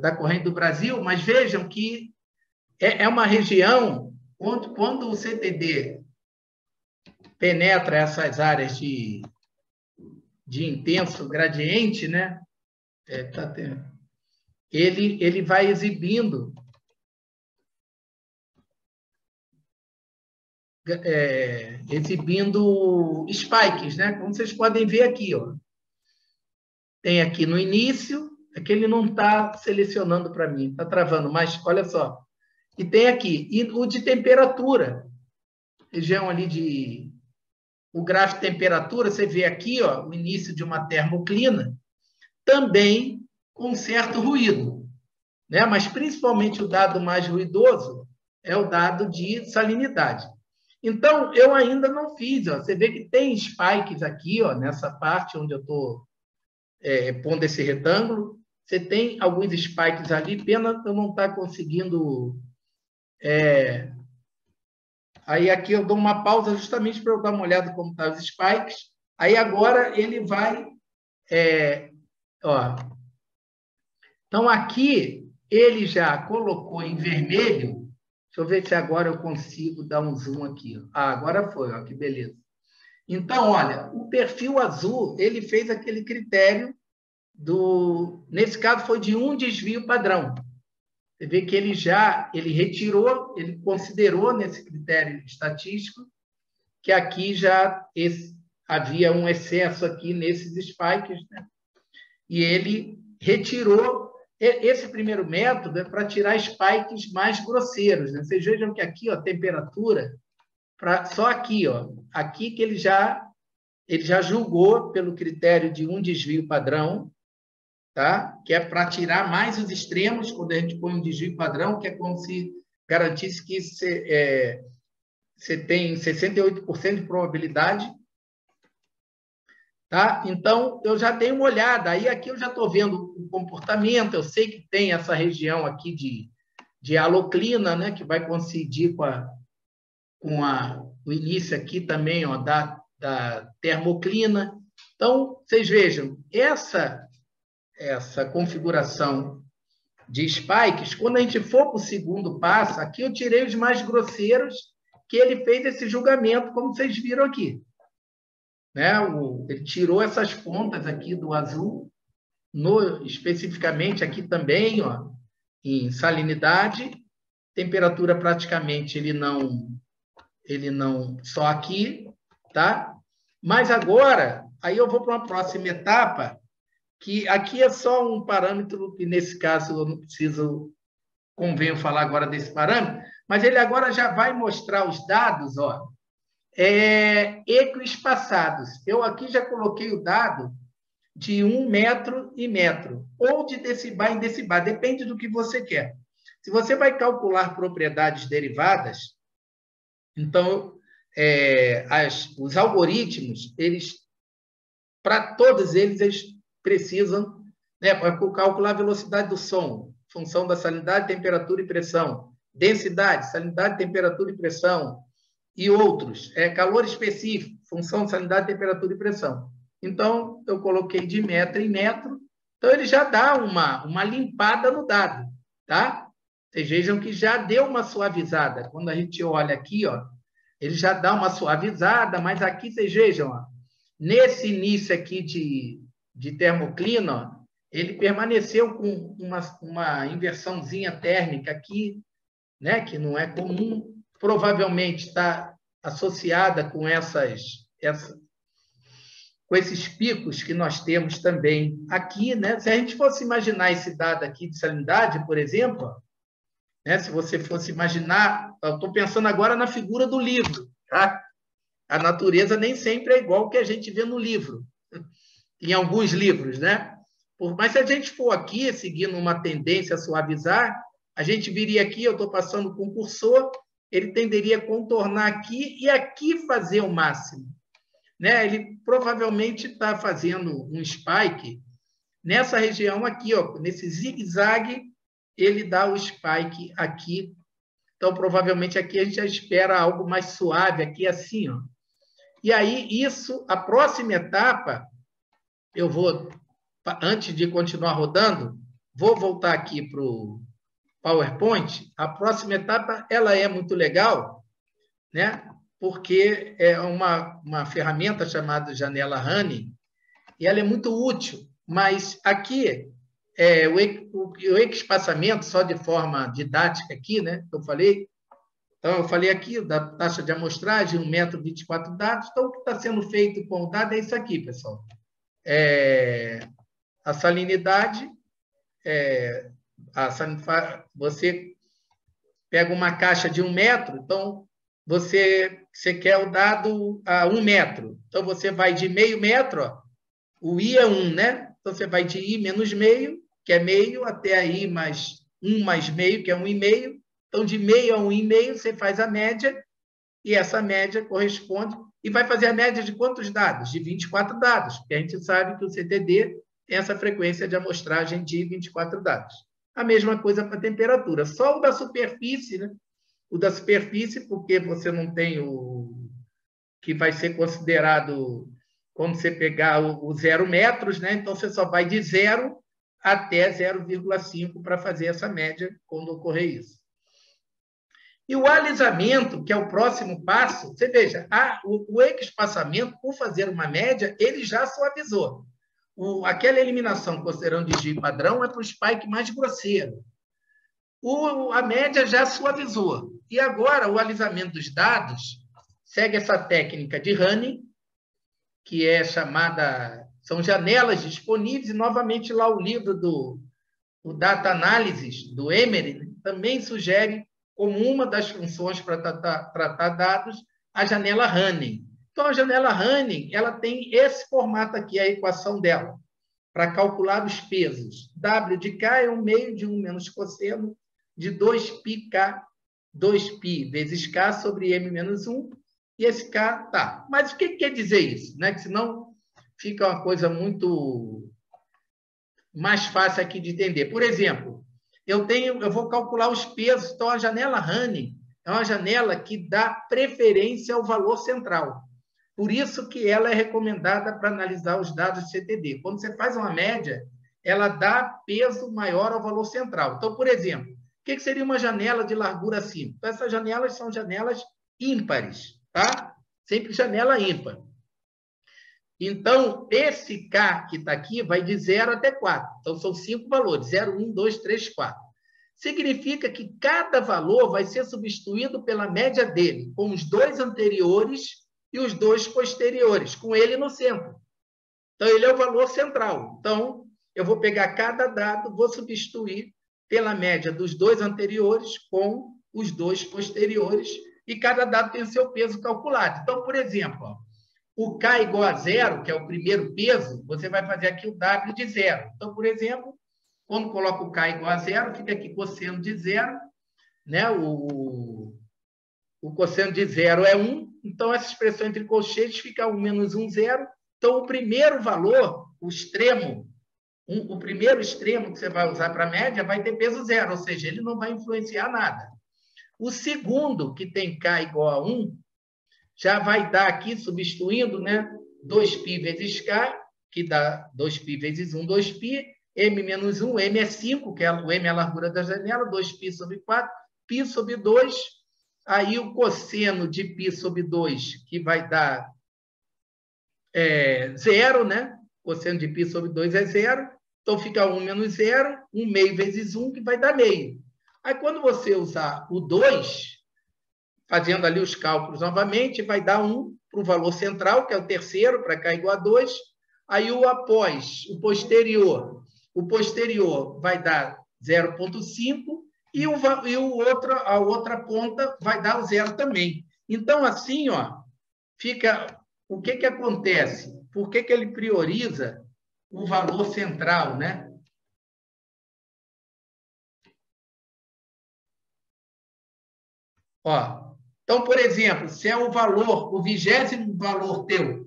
da corrente do Brasil, mas vejam que é uma região onde, quando o CTD penetra essas áreas de intenso gradiente, né? Ele vai exibindo spikes, né? Como vocês podem ver aqui, ó. Tem aqui no início, é que ele não está selecionando para mim, está travando, mas olha só. E tem aqui, e o de temperatura, região ali o gráfico de temperatura, você vê aqui, ó, o início de uma termoclina, também com certo ruído, né? Mas principalmente o dado mais ruidoso é o dado de salinidade. Então, eu ainda não fiz, ó, você vê que tem spikes aqui, ó, nessa parte onde eu estou pondo esse retângulo, você tem alguns spikes ali, pena eu não estar conseguindo... Aí aqui eu dou uma pausa justamente para eu dar uma olhada como estão os spikes. Aí agora ele vai... ó. Então, aqui ele já colocou em vermelho. Deixa eu ver se agora eu consigo dar um zoom aqui. Agora foi, ó, que beleza. Então, olha, o perfil azul, ele fez aquele critério nesse caso foi de um desvio padrão. Você vê que ele retirou, ele considerou nesse critério estatístico que aqui já havia um excesso aqui nesses spikes, né? E ele retirou. Esse primeiro método é para tirar spikes mais grosseiros, né? Vocês vejam que aqui, ó, a temperatura, só aqui, ó, aqui que ele já julgou pelo critério de um desvio padrão, tá? Que é para tirar mais os extremos, quando a gente põe um desvio padrão, que é como se garantisse que você tem 68% de probabilidade. Tá? Então, eu já dei uma olhada. Aí, aqui eu já estou vendo o comportamento. Eu sei que tem essa região aqui de haloclina, né? Que vai coincidir com o início aqui também, ó, da termoclina. Então, vocês vejam, essa configuração de spikes, quando a gente for para o segundo passo, aqui eu tirei os mais grosseiros, que ele fez esse julgamento, como vocês viram aqui. Né? Ele tirou essas pontas aqui do azul, especificamente aqui também, ó, em salinidade, temperatura praticamente ele não, só aqui, tá? Mas agora, aí eu vou para uma próxima etapa, que aqui é só um parâmetro, que nesse caso eu não preciso, convenho falar agora desse parâmetro, mas ele agora já vai mostrar os dados, ó, ecoespaçados. Eu aqui já coloquei o dado de 1 metro e metro, ou de decibel em decibel, depende do que você quer. Se você vai calcular propriedades derivadas, então, os algoritmos, para todos eles precisam, né, para calcular a velocidade do som, função da salinidade, temperatura e pressão, densidade, salinidade, temperatura e pressão, e outros, calor específico, função de salinidade, temperatura e pressão. Então, eu coloquei de metro em metro, então ele já dá uma limpada no dado, tá? Vocês vejam que já deu uma suavizada. Quando a gente olha aqui, ó, ele já dá uma suavizada, mas aqui vocês vejam, ó, nesse início aqui de termoclina, ó, ele permaneceu com uma inversãozinha térmica aqui, né, que não é comum, provavelmente está associada com com esses picos que nós temos também aqui, né? Se a gente fosse imaginar esse dado aqui de salinidade, por exemplo, né? Se você fosse imaginar, eu estou pensando agora na figura do livro, tá? A natureza nem sempre é igual que a gente vê no livro, em alguns livros, né? Mas se a gente for aqui, seguindo uma tendência a suavizar, a gente viria aqui, eu estou passando com o cursor, ele tenderia a contornar aqui e aqui fazer o máximo. Né? Ele provavelmente está fazendo um spike nessa região aqui, ó, nesse zigue-zague, ele dá o spike aqui. Então, provavelmente, aqui a gente já espera algo mais suave, aqui assim, ó. E aí, a próxima etapa, eu vou, antes de continuar rodando, vou voltar aqui para o PowerPoint. A próxima etapa, ela é muito legal, né? Porque é uma ferramenta chamada Janela Honey, e ela é muito útil, mas aqui, o ecoespaçamento, só de forma didática aqui, né? Eu falei, então, eu falei aqui da taxa de amostragem, 1 metro, 24 dados. Então, o que está sendo feito com o dado é isso aqui, pessoal. A salinidade, você pega uma caixa de 1 metro, então, você quer o dado a 1 metro. Então, você vai de meio metro, ó, o I é 1, né? Então, você vai de I menos meio, que é meio, até aí mais 1 mais meio, que é 1,5. Então, de meio a 1,5, você faz a média, e essa média corresponde, e vai fazer a média de quantos dados? De 24 dados, porque a gente sabe que o CTD tem essa frequência de amostragem de 24 dados. A mesma coisa para a temperatura, só o da superfície, né? O da superfície, porque você não tem o que vai ser considerado, quando você pegar o 0 metros, né? Então, você só vai de 0 até 0,5 para fazer essa média quando ocorrer isso. E o alisamento, que é o próximo passo, você veja, o ecoespaçamento, por fazer uma média, ele já suavizou. Aquela eliminação, considerando desvio padrão, é para o spike mais grosseiro. A média já suavizou. E agora, o alisamento dos dados segue essa técnica de Honey, que é chamada... São janelas disponíveis, e, novamente, lá o livro o Data Analysis, do Emery, também sugere, como uma das funções para tratar dados, a janela Hanning. Então, a janela Hanning, ela tem esse formato aqui, a equação dela, para calcular os pesos. W de K é 1 meio de 1 menos cosseno de 2πk, 2π vezes K sobre M menos 1, e esse K tá. Mas o que quer dizer isso? Né? Que senão fica uma coisa muito mais fácil aqui de entender. Por exemplo, eu vou calcular os pesos. Então, a janela Hanning é uma janela que dá preferência ao valor central. Por isso que ela é recomendada para analisar os dados de CTD. Quando você faz uma média, ela dá peso maior ao valor central. Então, por exemplo, o que seria uma janela de largura 5? Então, essas janelas são janelas ímpares, tá? Sempre janela ímpar. Então, esse K que está aqui vai de 0 até 4. Então, são 5 valores: 0, 1, 2, 3, 4. Significa que cada valor vai ser substituído pela média dele, com os 2 anteriores e os 2 posteriores, com ele no centro. Então, ele é o valor central. Então, eu vou pegar cada dado, vou substituir pela média dos 2 anteriores com os 2 posteriores, e cada dado tem o seu peso calculado. Então, por exemplo, ó, o K igual a 0, que é o primeiro peso, você vai fazer aqui o W de 0. Então, por exemplo, quando coloco o K igual a 0, fica aqui cosseno de 0, né? O cosseno de 0 é 1, então essa expressão entre colchetes fica 1 menos 1, 0. Então, o primeiro valor, o extremo, o primeiro extremo que você vai usar para a média vai ter peso 0, ou seja, ele não vai influenciar nada. O segundo, que tem K igual a 1, já vai dar aqui, substituindo, né? 2π vezes K, que dá 2π vezes 1, 2π, M menos 1, M é 5, que o M é a largura da janela, 2π sobre 4, π sobre 2, aí o cosseno de π sobre 2, que vai dar 0, né? Cosseno de π sobre 2 é 0, então fica 1 menos 0, 1 meio vezes 1, que vai dar meio. Aí, quando você usar o 2, fazendo ali os cálculos novamente, vai dar 1 para o valor central, que é o terceiro, para K igual a 2. Aí, o posterior vai dar 0,5 e a outra ponta vai dar o 0 também. Então, assim, ó, fica... O que acontece? Por que ele prioriza o valor central, né? Ó, então, por exemplo, se é o 20º valor teu,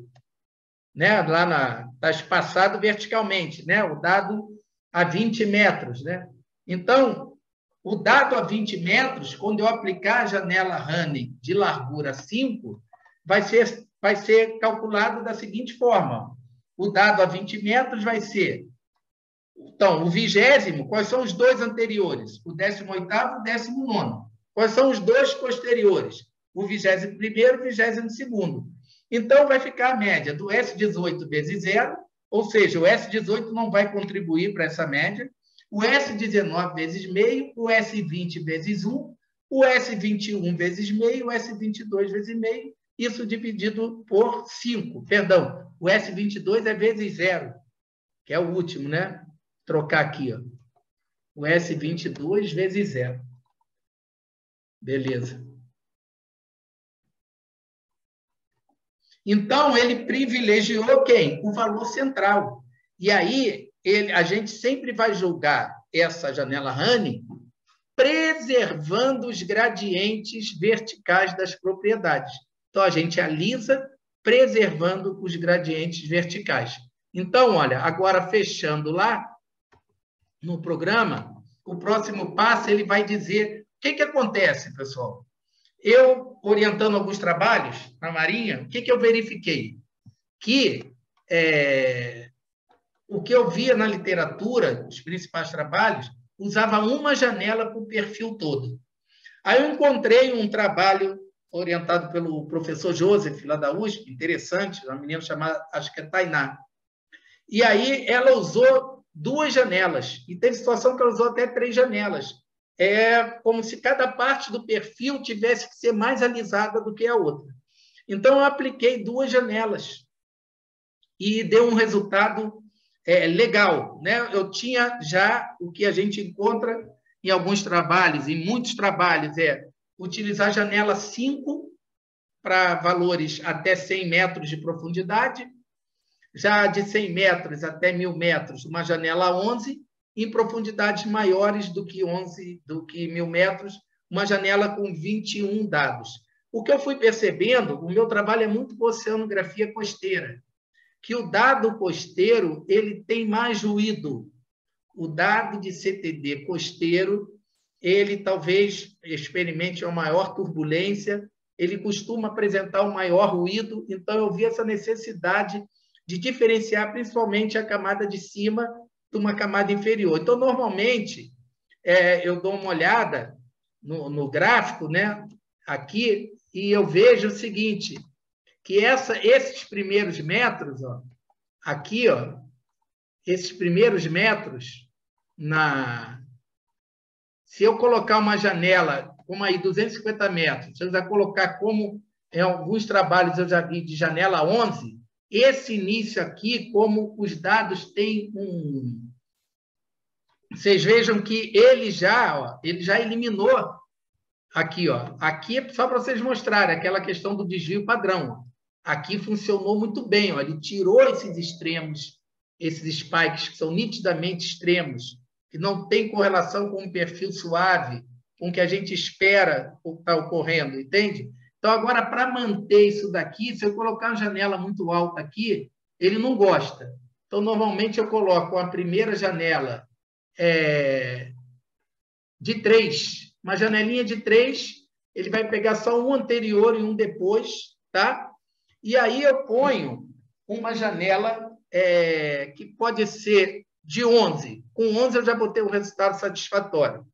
né, lá está espaçado verticalmente, né, o dado a 20 metros, né? Então, o dado a 20 metros, quando eu aplicar a janela Hanning de largura 5, vai ser calculado da seguinte forma: o dado a 20 metros vai ser... Então, o 20º, quais são os 2 anteriores? O 18º e o 19º. Quais são os 2 posteriores? O 21º e o 22º. Então, vai ficar a média do S18 vezes 0, ou seja, o S18 não vai contribuir para essa média, o S19 vezes meio, o S20 vezes 1, o S21 vezes meio, o S22 vezes meio, isso dividido por 5. Perdão, o S22 é vezes 0, que é o último, né? Trocar aqui, ó. O S22 vezes 0. Beleza. Então, ele privilegiou quem? O valor central. E aí, a gente sempre vai julgar essa janela Hanning preservando os gradientes verticais das propriedades. Então, a gente alisa preservando os gradientes verticais. Então, olha, agora fechando lá no programa, o próximo passo ele vai dizer o que acontece, pessoal. Eu, orientando alguns trabalhos na Marinha, o que eu verifiquei? Que o que eu via na literatura, os principais trabalhos, usava uma janela para o perfil todo. Aí eu encontrei um trabalho orientado pelo professor Joseph, lá da USP, interessante, uma menina chamada, acho que é Tainá. E aí ela usou 2 janelas, e teve situação que ela usou até 3 janelas. É como se cada parte do perfil tivesse que ser mais alisada do que a outra. Então, eu apliquei 2 janelas. e deu um resultado legal, né? Eu tinha já o que a gente encontra em alguns trabalhos, em muitos trabalhos, utilizar janela 5 para valores até 100 metros de profundidade, já de 100 metros até 1.000 metros, uma janela 11, em profundidades maiores do que 1.000 metros, uma janela com 21 dados. O que eu fui percebendo, o meu trabalho é muito com oceanografia costeira, que o dado costeiro ele tem mais ruído. O dado de CTD costeiro, ele talvez experimente uma maior turbulência, ele costuma apresentar um maior ruído, então eu vi essa necessidade de diferenciar principalmente a camada de cima de uma camada inferior. Então, normalmente, eu dou uma olhada no gráfico, né, aqui, e eu vejo o seguinte, que esses primeiros metros, ó, aqui, ó, esses primeiros metros, se eu colocar uma janela, como aí 250 metros, se eu já colocar como em alguns trabalhos eu já vi de janela 11, esse início aqui, como os dados têm Vocês vejam que ele já eliminou aqui, ó. Aqui é só para vocês mostrarem aquela questão do desvio padrão. Ó. Aqui funcionou muito bem, ó. Ele tirou esses extremos, esses spikes que são nitidamente extremos, que não tem correlação com um perfil suave, com o que a gente espera estar ocorrendo, entende? Então, agora, para manter isso daqui, se eu colocar uma janela muito alta aqui, ele não gosta. Então, normalmente, eu coloco a primeira janela de 3, uma janelinha de 3, ele vai pegar só um anterior e um depois, tá? E aí eu ponho uma janela que pode ser de 11. Com 11 eu já botei um resultado satisfatório.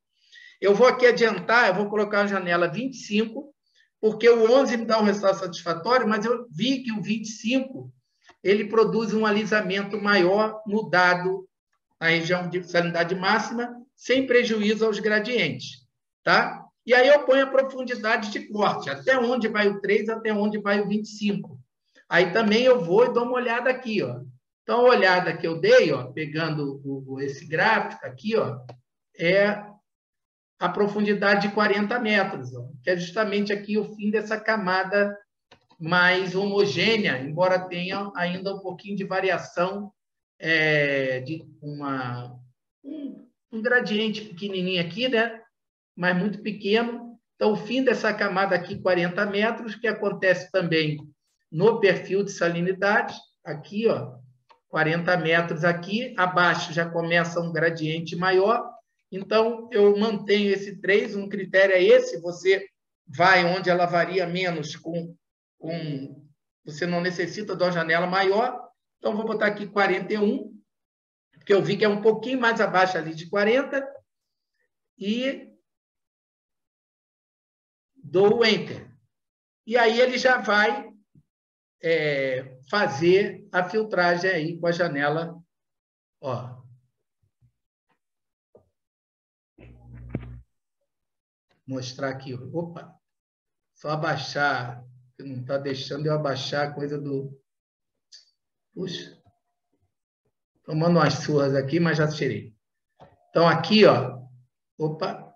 Eu vou aqui adiantar, eu vou colocar a janela 25, porque o 11 me dá um resultado satisfatório, mas eu vi que o 25 ele produz um alisamento maior no dado, na região de salinidade máxima, sem prejuízo aos gradientes. Tá? E aí eu ponho a profundidade de corte, até onde vai o 3, até onde vai o 25. Aí também eu vou e dou uma olhada aqui. Ó. Então, a olhada que eu dei, ó, pegando esse gráfico aqui, ó, é a profundidade de 40 metros, ó, que é justamente aqui o fim dessa camada mais homogênea, embora tenha ainda um pouquinho de variação de um gradiente pequenininho aqui, né? Mas muito pequeno. Então, o fim dessa camada aqui, 40 metros, que acontece também no perfil de salinidade, aqui, ó, 40 metros aqui, abaixo já começa um gradiente maior. Então, eu mantenho esse 3, um critério é esse, você vai onde ela varia menos, você não necessita de uma janela maior. Então, vou botar aqui 41, porque eu vi que é um pouquinho mais abaixo ali de 40, e dou o Enter. E aí ele já vai fazer a filtragem aí com a janela. Ó. Mostrar aqui. Opa! Só abaixar. Não está deixando eu abaixar a coisa do... Puxa! Tomando umas surras aqui, mas já tirei. Então, aqui, ó. Opa!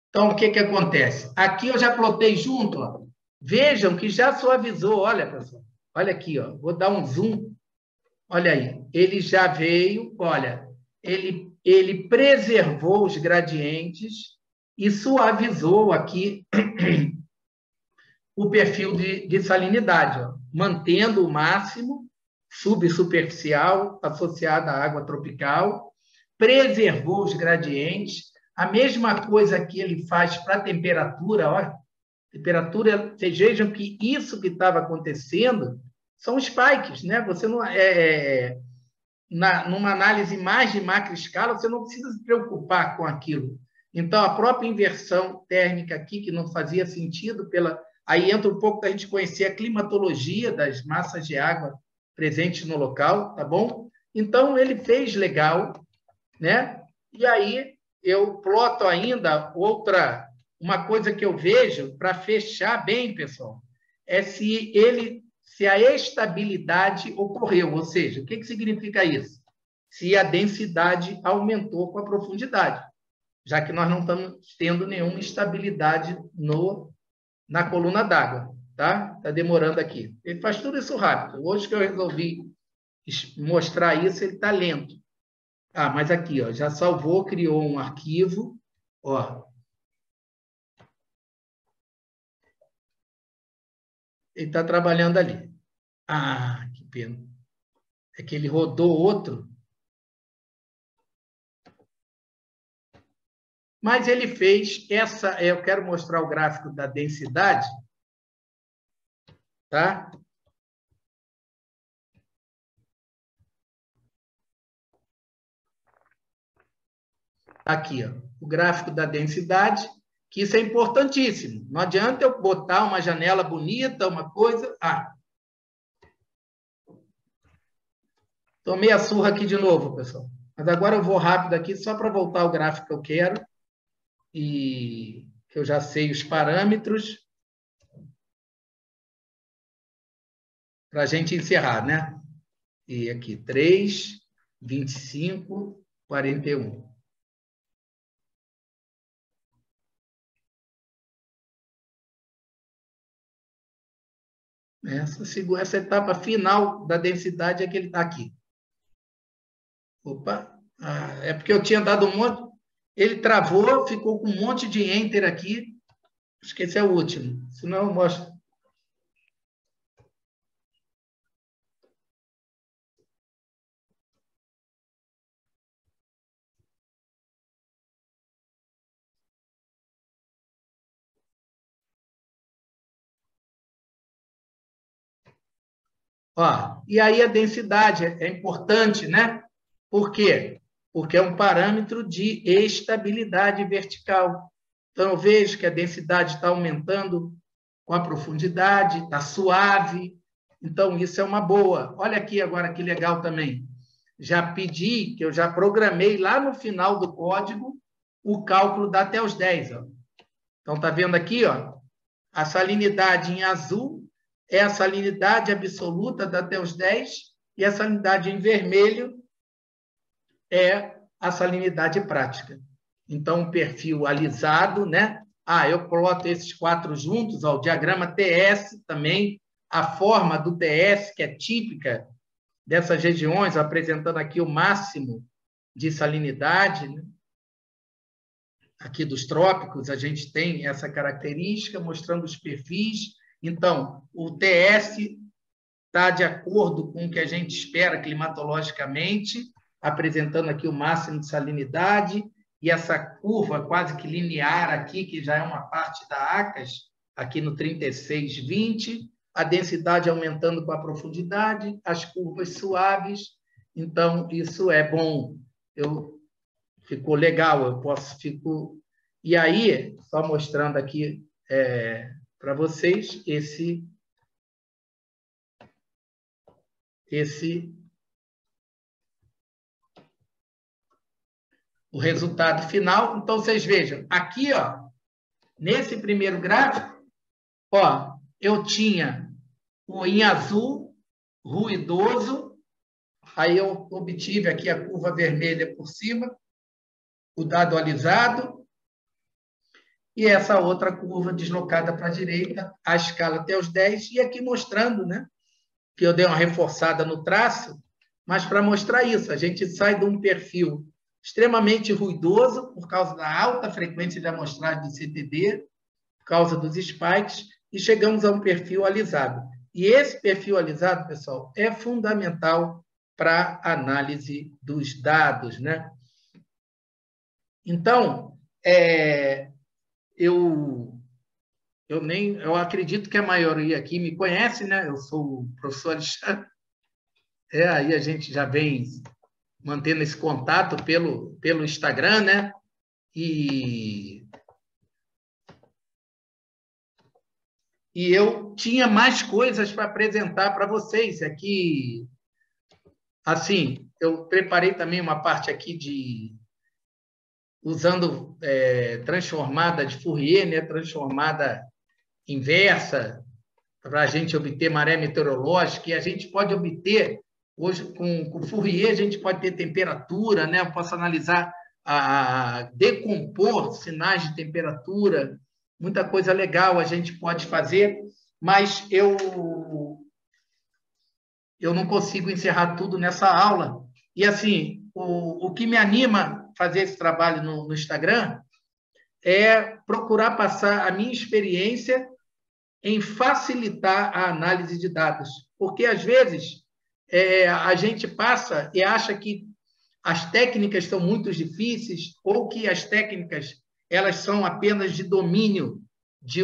Então, o que acontece? Aqui eu já plotei junto, ó. Vejam que já suavizou. Olha, pessoal. Olha aqui, ó. Vou dar um zoom. Olha aí. Ele já veio, olha, ele preservou os gradientes e suavizou aqui o perfil de salinidade, ó, mantendo o máximo subsuperficial associado à água tropical, preservou os gradientes. A mesma coisa que ele faz para a temperatura, ó, temperatura, vocês vejam que isso que estava acontecendo são spikes, né? Você não numa análise mais de macro escala, você não precisa se preocupar com aquilo. Então, a própria inversão térmica aqui, que não fazia sentido, aí entra um pouco da gente conhecer a climatologia das massas de água presentes no local, tá bom? Então, ele fez legal, né? E aí, eu ploto ainda uma coisa que eu vejo, para fechar bem, pessoal, é se se a estabilidade ocorreu, ou seja, o que significa isso? Se a densidade aumentou com a profundidade, já que nós não estamos tendo nenhuma estabilidade na coluna d'água, tá? Está demorando aqui. Ele faz tudo isso rápido. Hoje que eu resolvi mostrar isso, ele está lento. Ah, mas aqui, ó, já salvou, criou um arquivo, ó. Ele está trabalhando ali. Ah, que pena. É que ele rodou outro. Mas ele fez essa... Eu quero mostrar o gráfico da densidade. Tá? Aqui, ó, o gráfico da densidade, que isso é importantíssimo. Não adianta eu botar uma janela bonita, uma coisa... Ah, tomei a surra aqui de novo, pessoal. Mas agora eu vou rápido aqui, só para voltar ao gráfico que eu quero. E que eu já sei os parâmetros. Para a gente encerrar, né? E aqui, 3, 25, 41. Essa etapa final da densidade é que ele está aqui. Opa! É porque eu tinha dado um monte... Ele travou, ficou com um monte de enter aqui. Acho que esse é o último. Senão eu mostro. Ó, e aí a densidade é importante, né? Por quê? Porque é um parâmetro de estabilidade vertical. Então, eu vejo que a densidade está aumentando com a profundidade, está suave. Então, isso é uma boa. Olha aqui agora que legal também. Já pedi, que eu já programei lá no final do código, o cálculo da até os 10. Ó. Então, está vendo aqui? Ó, a salinidade em azul é a salinidade absoluta da até os 10 e a salinidade em vermelho é a salinidade prática. Então, um perfil alisado, né? Ah, eu ploto esses 4 juntos, ó, o diagrama TS também, a forma do TS, que é típica dessas regiões, apresentando aqui o máximo de salinidade, né? Aqui dos trópicos, a gente tem essa característica, mostrando os perfis. Então, o TS está de acordo com o que a gente espera climatologicamente, apresentando aqui o máximo de salinidade, e essa curva quase que linear aqui, que já é uma parte da ACAS, aqui no 3620, a densidade aumentando com a profundidade, as curvas suaves. Então, isso é bom. Ficou legal, eu posso... E aí, só mostrando aqui para vocês o resultado final. Então, vocês vejam, aqui, ó, nesse primeiro gráfico, ó, eu tinha o em azul, ruidoso, aí eu obtive aqui a curva vermelha por cima, o dado alisado, e essa outra curva deslocada para a direita, a escala até os 10, e aqui mostrando, né, que eu dei uma reforçada no traço, mas para mostrar isso, a gente sai de um perfil extremamente ruidoso, por causa da alta frequência de amostragem do CTD, por causa dos spikes, e chegamos a um perfil alisado. E esse perfil alisado, pessoal, é fundamental para a análise dos dados, né? Então, eu acredito que a maioria aqui me conhece, né? Eu sou o professor Alexandre. Aí a gente já vem mantendo esse contato pelo Instagram, né? E eu tinha mais coisas para apresentar para vocês. Aqui, assim, eu preparei também uma parte aqui usando transformada de Fourier, né? Transformada inversa, para a gente obter maré meteorológica, e a gente pode obter, hoje, com Fourier, a gente pode ter temperatura, né? Eu posso analisar, decompor sinais de temperatura, muita coisa legal a gente pode fazer, mas eu não consigo encerrar tudo nessa aula. E, assim, o que me anima a fazer esse trabalho no Instagram é procurar passar a minha experiência em facilitar a análise de dados. Porque, às vezes, a gente passa e acha que as técnicas são muito difíceis ou que as técnicas elas são apenas de domínio de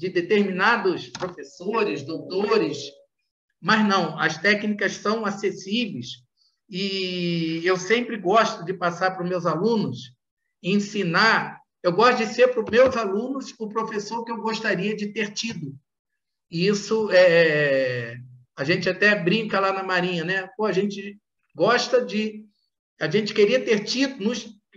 determinados professores, doutores, mas não, as técnicas são acessíveis e eu sempre gosto de passar para os meus alunos, ensinar. Eu gosto de ser para os meus alunos o professor que eu gostaria de ter tido. E isso a gente até brinca lá na Marinha, né? Pô, a gente gosta de... A gente queria ter tido,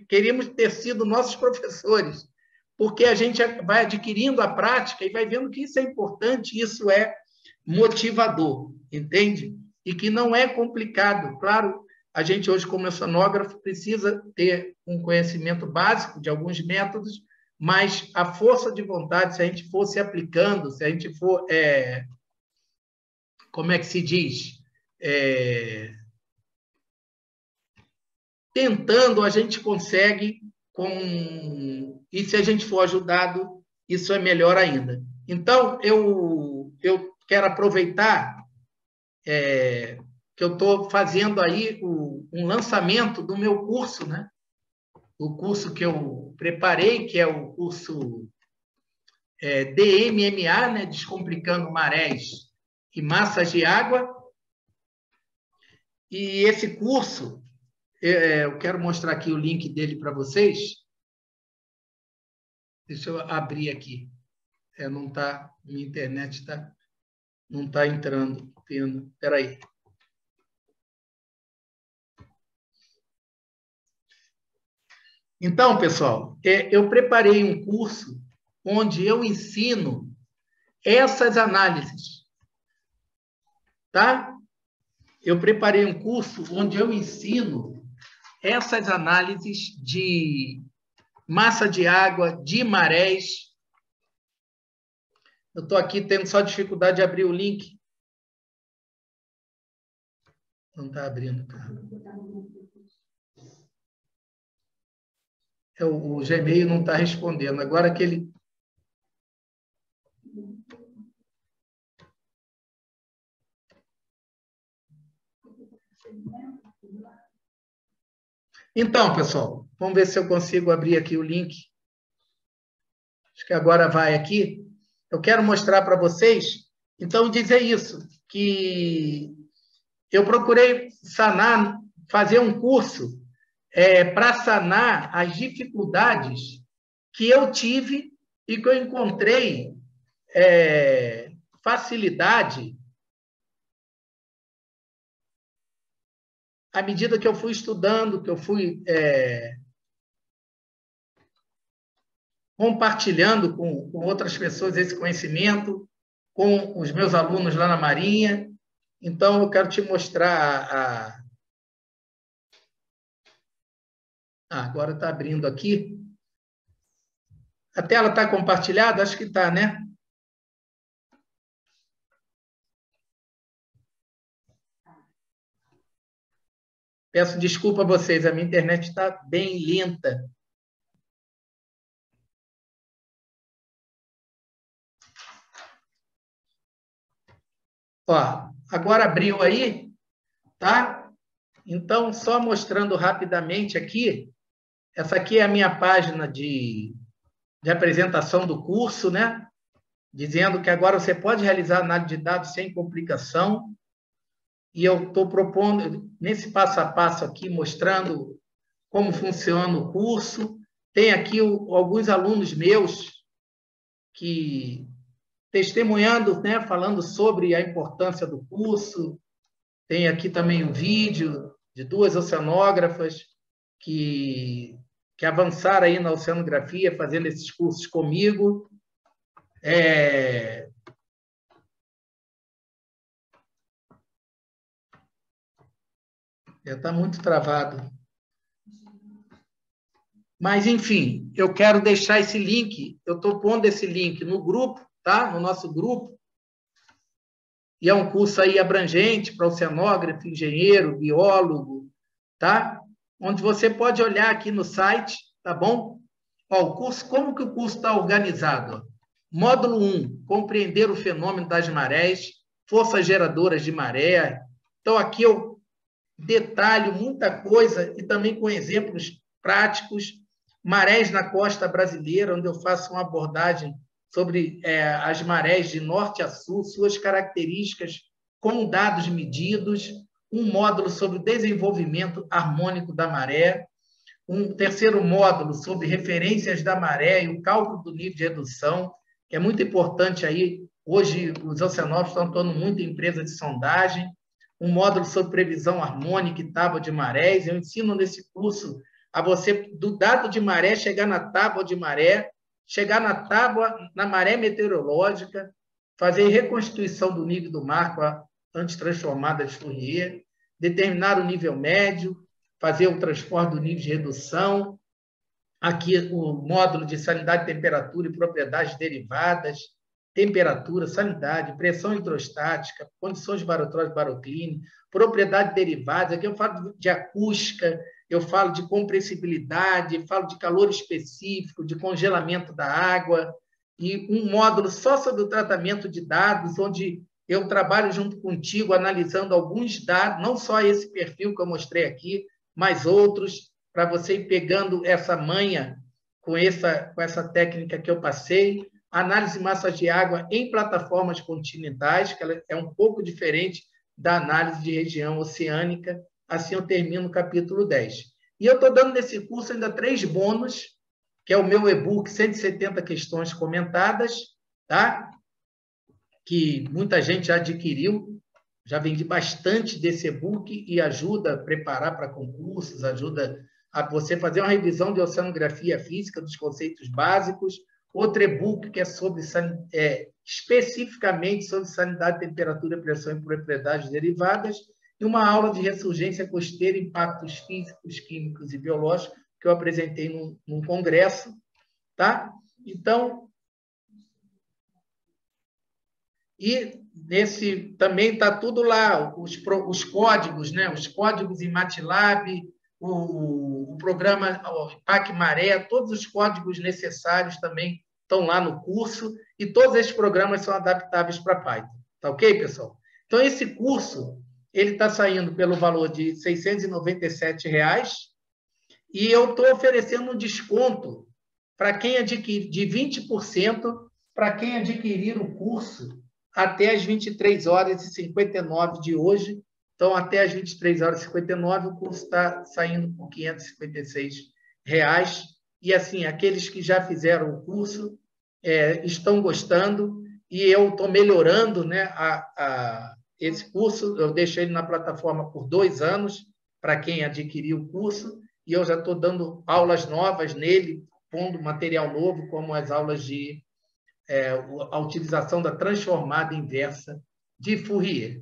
queríamos ter sido nossos professores, porque a gente vai adquirindo a prática e vai vendo que isso é importante, isso é motivador, entende? E que não é complicado. Claro, a gente hoje, como oceanógrafo, precisa ter um conhecimento básico de alguns métodos, mas a força de vontade, se a gente for se aplicando, se a gente for, como é que se diz? Tentando, a gente consegue, e se a gente for ajudado, isso é melhor ainda. Então, eu quero aproveitar que eu estou fazendo aí um lançamento do meu curso, né? O curso que eu preparei, que é o curso DMMA, né? Descomplicando Marés e Massas de Água. E esse curso, eu quero mostrar aqui o link dele para vocês. Deixa eu abrir aqui. Não está, minha internet não está entrando. Espera aí. Então, pessoal, eu preparei um curso onde eu ensino essas análises. Tá? Eu preparei um curso onde eu ensino essas análises de massa de água, de marés. Eu estou aqui tendo só dificuldade de abrir o link. Não está abrindo, cara. O Gmail não está respondendo. Agora que ele... Então, pessoal, vamos ver se eu consigo abrir aqui o link. Acho que agora vai aqui. Eu quero mostrar para vocês, então, dizer isso, que eu procurei fazer um curso para sanar as dificuldades que eu tive e que eu encontrei facilidade à medida que eu fui estudando, que eu fui compartilhando com outras pessoas esse conhecimento, com os meus alunos lá na Marinha. Então, eu quero te mostrar agora está abrindo aqui. A tela está compartilhada? Acho que está, né? Peço desculpa a vocês, a minha internet está bem lenta. Ó, agora abriu aí, tá? Então, só mostrando rapidamente aqui, essa aqui é a minha página de apresentação do curso, né? Dizendo que agora você pode realizar análise de dados sem complicação. E eu estou propondo, nesse passo a passo aqui, mostrando como funciona o curso. Tem aqui alguns alunos meus que testemunhando, né, falando sobre a importância do curso. Tem aqui também um vídeo de 2 oceanógrafas que avançaram aí na oceanografia, fazendo esses cursos comigo. Está muito travado. Mas, enfim, eu quero deixar esse link, eu estou pondo esse link no grupo, tá? No nosso grupo, e é um curso aí abrangente para oceanógrafo, engenheiro, biólogo, tá? Onde você pode olhar aqui no site, tá bom? Ó, o curso, como que o curso está organizado? Módulo 1, compreender o fenômeno das marés, forças geradoras de maré. Então, aqui eu detalho muita coisa e também com exemplos práticos. Marés na costa brasileira, onde eu faço uma abordagem sobre as marés de norte a sul, suas características com dados medidos, um módulo sobre o desenvolvimento harmônico da maré, um terceiro módulo sobre referências da maré e o cálculo do nível de redução, que é muito importante aí. Hoje, os oceanógrafos estão atuando muito em empresas de sondagem, um módulo sobre previsão harmônica e tábua de marés. Eu ensino nesse curso a você, do dado de maré, chegar na tábua de maré, chegar na tábua, na maré meteorológica, fazer reconstituição do nível do mar com a antitransformada de Fourier, determinar o nível médio, fazer o transporte do nível de redução, aqui o módulo de salinidade, temperatura e propriedades derivadas, temperatura, salinidade, pressão hidrostática, condições de barotrose e barocline, propriedades derivadas. Aqui eu falo de acústica, eu falo de compressibilidade, falo de calor específico, de congelamento da água, e um módulo só sobre o tratamento de dados, onde eu trabalho junto contigo, analisando alguns dados, não só esse perfil que eu mostrei aqui, mas outros, para você ir pegando essa manha com essa técnica que eu passei. Análise de massas de água em plataformas continentais, que ela é um pouco diferente da análise de região oceânica. Assim eu termino o capítulo 10. E eu estou dando nesse curso ainda 3 bônus, que é o meu e-book 170 questões comentadas, tá? Que muita gente já adquiriu. Já vendi bastante desse e-book e ajuda a preparar para concursos, ajuda a você fazer uma revisão de oceanografia física, dos conceitos básicos. Outro e-book que é sobre especificamente sobre sanidade, temperatura, pressão e propriedades derivadas, e uma aula de ressurgência costeira, impactos físicos, químicos e biológicos, que eu apresentei num congresso. Tá? Então, e nesse também está tudo lá, os códigos, né? Os códigos em MATLAB, o programa o PAC Maré, todos os códigos necessários também estão lá no curso, e todos esses programas são adaptáveis para Python. Tá ok, pessoal? Então, esse curso ele está saindo pelo valor de R$ 697, e eu estou oferecendo um desconto para quem adquirir, de 20%, para quem adquirir o curso até as 23h59 de hoje. Então, até as 23h59, o curso está saindo por R$ 556. E, assim, aqueles que já fizeram o curso estão gostando, e eu estou melhorando, né, esse curso. Eu deixei ele na plataforma por 2 anos, para quem adquiriu o curso, e eu já estou dando aulas novas nele, pondo material novo, como as aulas de a utilização da transformada inversa de Fourier.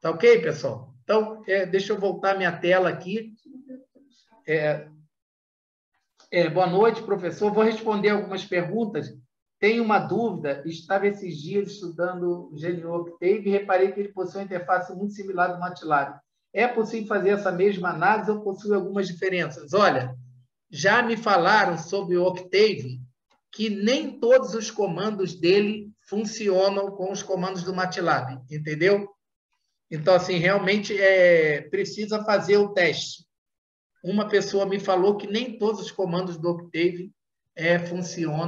Tá ok, pessoal? Então, deixa eu voltar minha tela aqui. Boa noite, professor. Vou responder algumas perguntas. Tenho uma dúvida. Estava esses dias estudando o GNU Octave e reparei que ele possui uma interface muito similar do MATLAB. É possível fazer essa mesma análise ou possui algumas diferenças? Olha, já me falaram sobre o Octave que nem todos os comandos dele funcionam com os comandos do MATLAB, entendeu? Então, assim, realmente precisa fazer o teste. Uma pessoa me falou que nem todos os comandos do Octave funcionam